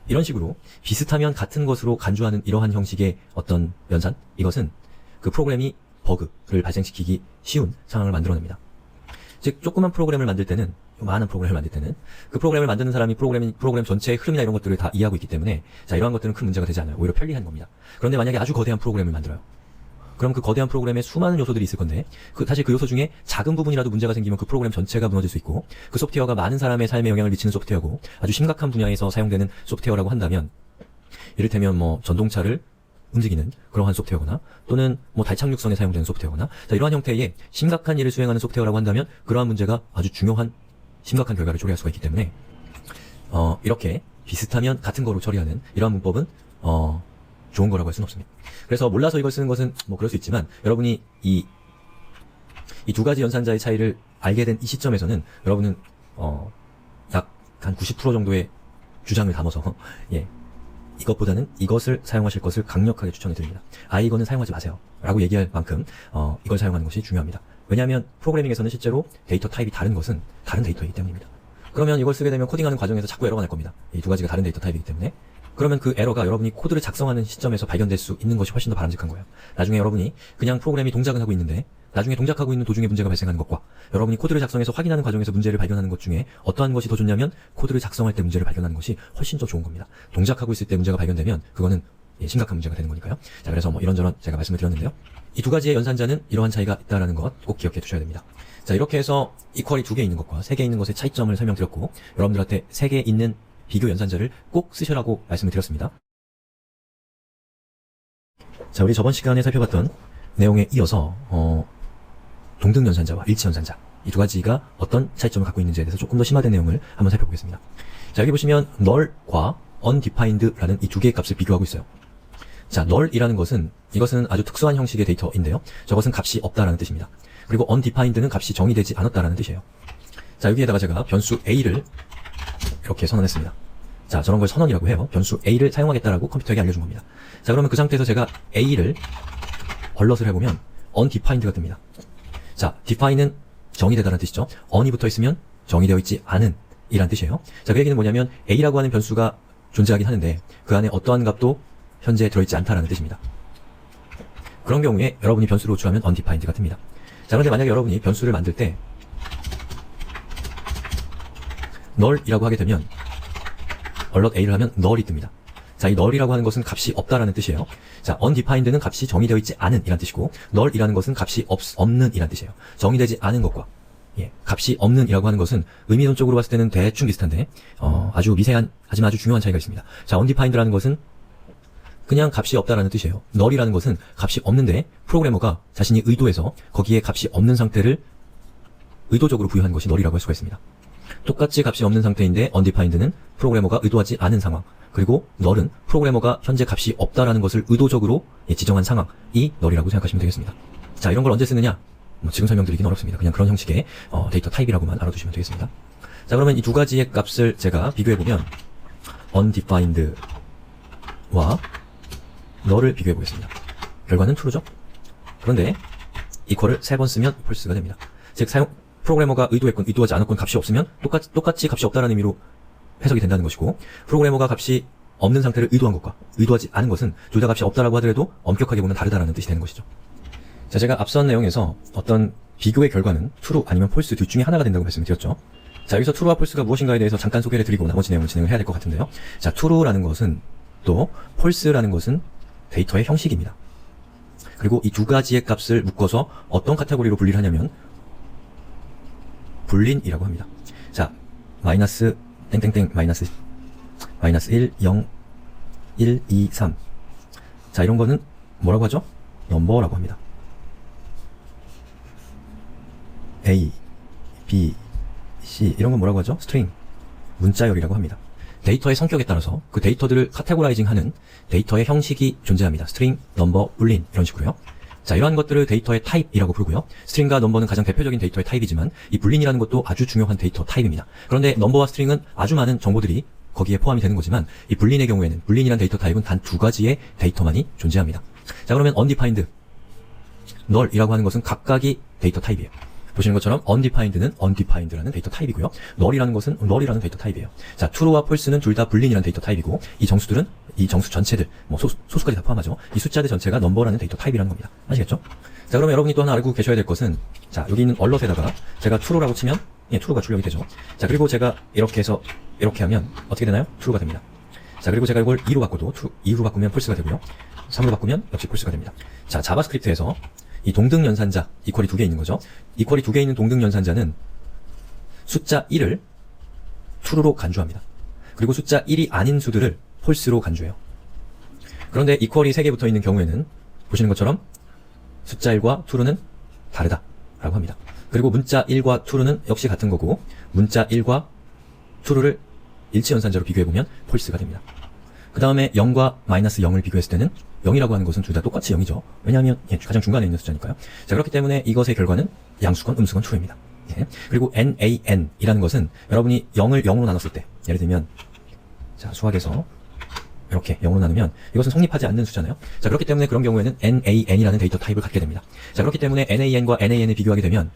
이런 식으로 비슷하면 같은 것으로 간주하는 이러한 형식의 어떤 연산, 이것은 그 프로그램이 버그를 발생시키기 쉬운 상황을 만들어냅니다. 즉 조그만 프로그램을 만들 때는, 많은 프로그램을 만들 때는 그 프로그램을 만드는 사람이 프로그램 전체의 흐름이나 이런 것들을 다 이해하고 있기 때문에 자, 이러한 것들은 큰 문제가 되지 않아요. 오히려 편리한 겁니다. 그런데 만약에 아주 거대한 프로그램을 만들어요. 그럼 그 거대한 프로그램에 수많은 요소들이 있을 건데 사실 그 요소 중에 작은 부분이라도 문제가 생기면 그 프로그램 전체가 무너질 수 있고, 그 소프트웨어가 많은 사람의 삶에 영향을 미치는 소프트웨어고 아주 심각한 분야에서 사용되는 소프트웨어라고 한다면, 이를테면 뭐 전동차를 움직이는 그러한 소프트웨어거나 또는 뭐 달 착륙선에 사용되는 소프트웨어거나, 자, 이러한 형태의 심각한 일을 수행하는 소프트웨어라고 한다면 그러한 문제가 아주 중요한 심각한 결과를 초래할 수가 있기 때문에 이렇게 비슷하면 같은 거로 처리하는 이러한 문법은 좋은 거라고 할 수는 없습니다. 그래서 몰라서 이걸 쓰는 것은 뭐 그럴 수 있지만, 여러분이 이 두 가지 연산자의 차이를 알게 된 이 시점에서는 여러분은 약 한 90% 정도의 주장을 담아서 이것보다는 이것을 사용하실 것을 강력하게 추천해 드립니다. 이거는 사용하지 마세요 라고 얘기할 만큼 이걸 사용하는 것이 중요합니다. 왜냐하면 프로그래밍에서는 실제로 데이터 타입이 다른 것은 다른 데이터이기 때문입니다. 그러면 이걸 쓰게 되면 코딩하는 과정에서 자꾸 에러가 날 겁니다. 이 두 가지가 다른 데이터 타입이기 때문에. 그러면 그 에러가 여러분이 코드를 작성하는 시점에서 발견될 수 있는 것이 훨씬 더 바람직한 거예요. 나중에 여러분이 그냥 프로그램이 동작은 하고 있는데 나중에 동작하고 있는 도중에 문제가 발생하는 것과 여러분이 코드를 작성해서 확인하는 과정에서 문제를 발견하는 것 중에 어떠한 것이 더 좋냐면, 코드를 작성할 때 문제를 발견하는 것이 훨씬 더 좋은 겁니다. 동작하고 있을 때 문제가 발견되면 그거는 심각한 문제가 되는 거니까요. 자, 그래서 뭐 이런저런 제가 말씀을 드렸는데요. 이 두 가지의 연산자는 이러한 차이가 있다라는 것 꼭 기억해 두셔야 됩니다. 자, 이렇게 해서 이퀄이 2개 있는 것과 3개 있는 것의 차이점을 설명드렸고, 여러분들한테 3개 있는 비교 연산자를 꼭 쓰시라고 말씀을 드렸습니다. 자, 우리 저번 시간에 살펴봤던 내용에 이어서 동등 연산자와 일치 연산자, 이 두 가지가 어떤 차이점을 갖고 있는지에 대해서 조금 더 심화된 내용을 한번 살펴보겠습니다. 자, 여기 보시면 null과 undefined라는 이 두 개의 값을 비교하고 있어요. 자, null이라는 것은, 이것은 아주 특수한 형식의 데이터인데요. 저것은 값이 없다라는 뜻입니다. 그리고 undefined는 값이 정의되지 않았다라는 뜻이에요. 자, 여기에다가 제가 변수 a를 이렇게 선언했습니다. 자, 저런 걸 선언이라고 해요. 변수 a를 사용하겠다라고 컴퓨터에게 알려준 겁니다. 자, 그러면 그 상태에서 제가 a를 얼럿을 해보면 undefined가 뜹니다. 자, define은 정의되다라는 뜻이죠. un이 붙어 있으면 정의되어 있지 않은 이란 뜻이에요. 자, 그 얘기는 뭐냐면 a라고 하는 변수가 존재하긴 하는데 그 안에 어떠한 값도 현재 들어있지 않다라는 뜻입니다. 그런 경우에 여러분이 변수를 호출하면 undefined가 뜹니다. 자, 그런데 만약에 여러분이 변수를 만들 때 null이라고 하게 되면 얼럿 a를 하면 null이 뜹니다. 자, 이 null이라고 하는 것은 값이 없다라는 뜻이에요. 자, undefined는 값이 정의되어 있지 않은 이란 뜻이고, null이라는 것은 값이 없는 이란 뜻이에요. 정의되지 않은 것과 값이 없는 이라고 하는 것은 의미론적으로 봤을 때는 대충 비슷한데 아주 미세한 하지만 아주 중요한 차이가 있습니다. 자, undefined라는 것은 그냥 값이 없다라는 뜻이에요. null이라는 것은 값이 없는데 프로그래머가 자신이 의도해서 거기에 값이 없는 상태를 의도적으로 부여한 것이 null이라고 할 수가 있습니다. 똑같이 값이 없는 상태인데 undefined는 프로그래머가 의도하지 않은 상황, 그리고 null은 프로그래머가 현재 값이 없다라는 것을 의도적으로 지정한 상황이 null이라고 생각하시면 되겠습니다. 자, 이런 걸 언제 쓰느냐? 지금 설명드리긴 어렵습니다. 그냥 그런 형식의 데이터 타입이라고만 알아두시면 되겠습니다. 자, 그러면 이 두 가지의 값을 제가 비교해보면 undefined와 null을 비교해보겠습니다. 결과는 true죠? 그런데 equal을 3번 쓰면 false가 됩니다. 즉, 프로그래머가 의도했건 의도하지 않았건 값이 없으면 똑같이 값이 없다는 의미로 해석이 된다는 것이고, 프로그래머가 값이 없는 상태를 의도한 것과 의도하지 않은 것은 둘 다 값이 없다라고 하더라도 엄격하게 보면 다르다라는 뜻이 되는 것이죠. 자, 제가 앞선 내용에서 어떤 비교의 결과는 true 아니면 false 둘 중에 하나가 된다고 말씀드렸죠. 자, 여기서 true와 false가 무엇인가에 대해서 잠깐 소개를 드리고 나머지 내용을 진행을 해야 될 것 같은데요. 자, true라는 것은 또 false라는 것은 데이터의 형식입니다. 그리고 이 두 가지의 값을 묶어서 어떤 카테고리로 분리를 하냐면 불린이라고 합니다. 자, 마이너스 땡땡땡 마이너스 1, 0, 1, 2, 3. 자, 이런 거는 뭐라고 하죠? 넘버라고 합니다. A, B, C 이런 건 뭐라고 하죠? 스트링, 문자열이라고 합니다. 데이터의 성격에 따라서 그 데이터들을 카테고라이징하는 데이터의 형식이 존재합니다. 스트링, 넘버, 불린 이런 식으로요. 자, 이러한 것들을 데이터의 타입이라고 부르고요. 스트링과 넘버는 가장 대표적인 데이터의 타입이지만 이 불린이라는 것도 아주 중요한 데이터 타입입니다. 그런데 넘버와 스트링은 아주 많은 정보들이 거기에 포함이 되는 거지만 이 불린의 경우에는 불린이라는 데이터 타입은 단 두 가지의 데이터만이 존재합니다. 자, 그러면 undefined, null이라고 하는 것은 각각이 데이터 타입이에요. 보시는 것처럼 undefined는 undefined라는 데이터 타입이고요. null이라는 것은 null이라는 데이터 타입이에요. 자, true와 false는 둘 다 불린이라는 데이터 타입이고 이 정수들은 이 정수 전체들, 뭐 소수까지 다 포함하죠. 이 숫자들 전체가 넘버라는 데이터 타입이라는 겁니다. 아시겠죠? 자, 그러면 여러분이 또 하나 알고 계셔야 될 것은 자, 여기 있는 얼럿에다가 제가 true라고 치면 예, true가 출력이 되죠. 자, 그리고 제가 이렇게 해서 이렇게 하면 어떻게 되나요? true가 됩니다. 자, 그리고 제가 이걸 2로 바꿔도 2로 바꾸면 false가 되고요. 3로 바꾸면 역시 false가 됩니다. 자, 자바스크립트에서 이 동등 연산자, 이퀄이 두 개 있는 거죠. 이퀄이 두 개 있는 동등 연산자는 숫자 1을 true로 간주합니다. 그리고 숫자 1이 아닌 수들을 false로 간주해요. 그런데 이퀄이 3개 붙어 있는 경우에는 보시는 것처럼 숫자 1과 true는 다르다라고 합니다. 그리고 문자 1과 true는 역시 같은 거고 문자 1과 true를 일치 연산자로 비교해보면 false가 됩니다. 그 다음에 0과 마이너스 0을 비교했을 때는 0이라고 하는 것은 둘 다 똑같이 0이죠. 왜냐하면 예, 가장 중간에 있는 숫자니까요. 자, 그렇기 때문에 이것의 결과는 양수건, 음수건, true입니다. 예. 그리고 NaN이라는 것은 여러분이 0을 0으로 나눴을 때 예를 들면 자, 수학에서 이렇게 0으로 나누면 이것은 성립하지 않는 수잖아요. 자, 그렇기 때문에 그런 경우에는 NaN이라는 데이터 타입을 갖게 됩니다. 자, 그렇기 때문에 NaN과 NaN을 비교하게 되면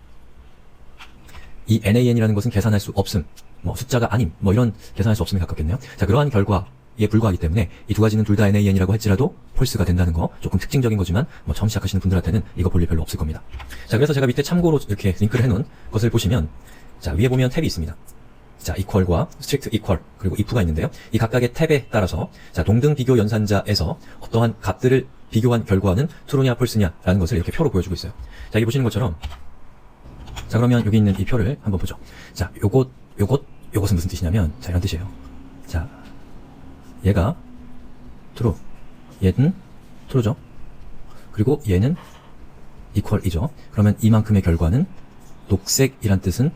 이 NaN이라는 것은 계산할 수 없음, 뭐 숫자가 아님, 뭐 이런 계산할 수 없음에 가깝겠네요. 자, 그러한 결과에 불과하기 때문에 이 두 가지는 둘 다 NaN이라고 할지라도 false가 된다는 거 조금 특징적인 거지만 뭐 처음 시작하시는 분들한테는 이거 볼 일 별로 없을 겁니다. 자, 그래서 제가 밑에 참고로 이렇게 링크를 해놓은 것을 보시면 자, 위에 보면 탭이 있습니다. 자, equal과 strict equal 그리고 if가 있는데요. 이 각각의 탭에 따라서 자, 동등 비교 연산자에서 어떠한 값들을 비교한 결과는 true냐 false냐라는 것을 이렇게 표로 보여주고 있어요. 자, 여기 보시는 것처럼 자, 그러면 여기 있는 이 표를 한번 보죠. 자, 요것은 무슨 뜻이냐면 자, 이런 뜻이에요. 자, 얘가 true, 얘는 true죠. 그리고 얘는 equal이죠. 그러면 이만큼의 결과는 녹색이란 뜻은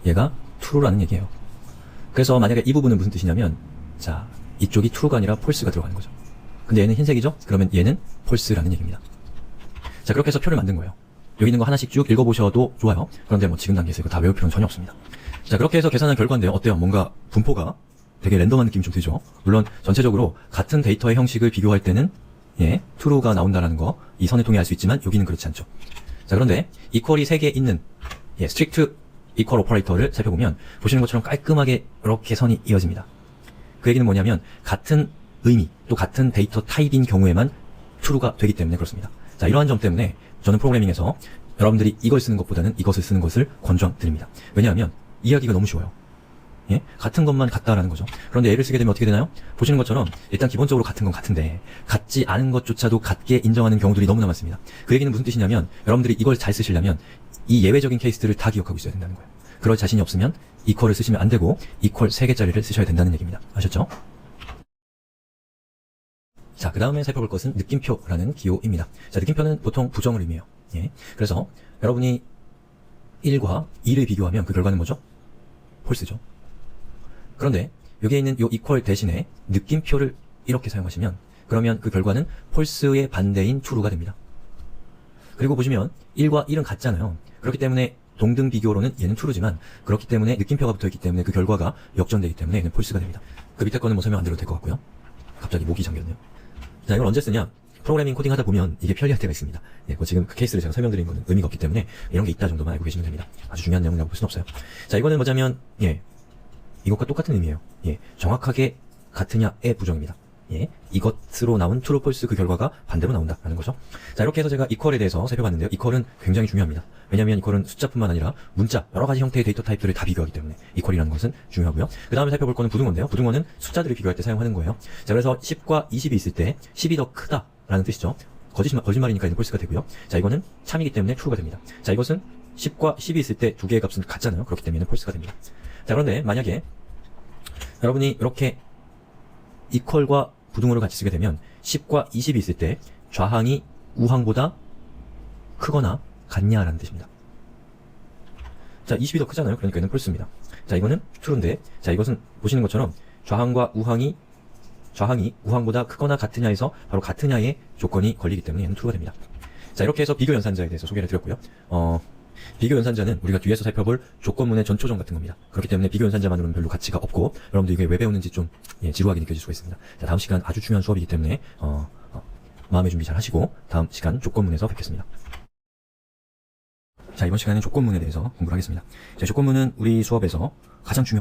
얘가 true라는 얘기예요. 그래서 만약에 이 부분은 무슨 뜻이냐면 자, 이쪽이 true가 아니라 false가 들어가는 거죠. 근데 얘는 흰색이죠? 그러면 얘는 false라는 얘기입니다. 자, 그렇게 해서 표를 만든 거예요. 여기 있는 거 하나씩 쭉 읽어보셔도 좋아요. 그런데 뭐 지금 단계에서 이거 다 외울 필요는 전혀 없습니다. 자, 그렇게 해서 계산한 결과인데요. 어때요? 뭔가 분포가 되게 랜덤한 느낌이 좀 들죠? 물론 전체적으로 같은 데이터의 형식을 비교할 때는 예, true가 나온다는 거 이 선을 통해 알 수 있지만 여기는 그렇지 않죠. 자, 그런데 equal이 3개 있는 예, strict equal 오퍼레이터를 살펴보면 보시는 것처럼 깔끔하게 이렇게 선이 이어집니다. 그 얘기는 뭐냐면 같은 의미 또 같은 데이터 타입인 경우에만 true가 되기 때문에 그렇습니다. 자, 이러한 점 때문에 저는 프로그래밍에서 여러분들이 이걸 쓰는 것보다는 이것을 쓰는 것을 권장드립니다. 왜냐하면 이해하기가 너무 쉬워요. 예? 같은 것만 같다라는 거죠. 그런데 얘를 쓰게 되면 어떻게 되나요? 보시는 것처럼 일단 기본적으로 같은 건 같은데 같지 않은 것조차도 같게 인정하는 경우들이 너무나 많습니다. 그 얘기는 무슨 뜻이냐면 여러분들이 이걸 잘 쓰시려면 이 예외적인 케이스들을 다 기억하고 있어야 된다는 거예요. 그럴 자신이 없으면 equal을 쓰시면 안 되고 equal 3개짜리를 쓰셔야 된다는 얘기입니다. 아셨죠? 자, 그 다음에 살펴볼 것은 느낌표라는 기호입니다. 자, 느낌표는 보통 부정을 의미해요. 예. 그래서 여러분이 1과 2를 비교하면 그 결과는 뭐죠? false죠. 그런데 여기에 있는 이 equal 대신에 느낌표를 이렇게 사용하시면 그러면 그 결과는 false의 반대인 true가 됩니다. 그리고 보시면 1과 1은 같잖아요. 그렇기 때문에 동등 비교로는 얘는 true지만 그렇기 때문에 느낌표가 붙어있기 때문에 그 결과가 역전되기 때문에 얘는 false가 됩니다. 그 밑에 거는 뭐 설명 안 드려도 될 것 같고요. 갑자기 목이 잠겼네요. 자, 이걸 언제 쓰냐? 프로그래밍 코딩 하다 보면 이게 편리할 때가 있습니다. 예, 지금 그 케이스를 제가 설명드린 거는 의미가 없기 때문에 이런 게 있다 정도만 알고 계시면 됩니다. 아주 중요한 내용이라고 볼 수는 없어요. 자, 이거는 뭐냐면 예, 이것과 똑같은 의미예요. 예, 정확하게 같으냐의 부정입니다. 예, 이것으로 나온 true, false 그 결과가 반대로 나온다라는 거죠. 자, 이렇게 해서 제가 equal에 대해서 살펴봤는데요. equal은 굉장히 중요합니다. 왜냐하면 equal은 숫자뿐만 아니라 문자, 여러 가지 형태의 데이터 타입들을 다 비교하기 때문에 equal이라는 것은 중요하고요. 그 다음에 살펴볼 거는 부등호인데요. 부등호는 숫자들을 비교할 때 사용하는 거예요. 자, 그래서 10과 20이 있을 때 10이 더 크다라는 뜻이죠. 거짓말이니까 얘는 false가 되고요. 자, 이거는 참이기 때문에 true가 됩니다. 자, 이것은 10과 10이 있을 때 두 개의 값은 같잖아요. 그렇기 때문에 false가 됩니다. 자, 그런데 만약에 여러분이 이렇게 equal과 부등호를 같이 쓰게 되면 10과 20이 있을 때 좌항이 우항보다 크거나 같냐라는 뜻입니다. 자, 20이 더 크잖아요. 그러니까 얘는 false입니다. 자, 이거는 true인데, 자, 이것은 보시는 것처럼 좌항과 우항이 우항보다 크거나 같으냐에서 바로 같으냐의 조건이 걸리기 때문에 얘는 true가 됩니다. 자, 이렇게 해서 비교 연산자에 대해서 소개를 드렸고요. 비교 연산자는 우리가 뒤에서 살펴볼 조건문의 전초정 같은 겁니다. 그렇기 때문에 비교 연산자만으로는 별로 가치가 없고, 여러분들 이게 왜 배우는지 좀 지루하게 느껴질 수가 있습니다. 자, 다음 시간 아주 중요한 수업이기 때문에 마음의 준비 잘 하시고 다음 시간 조건문에서 뵙겠습니다. 자, 이번 시간에 조건문에 대해서 공부를 하겠습니다. 자, 조건문은 우리 수업에서 가장 중요한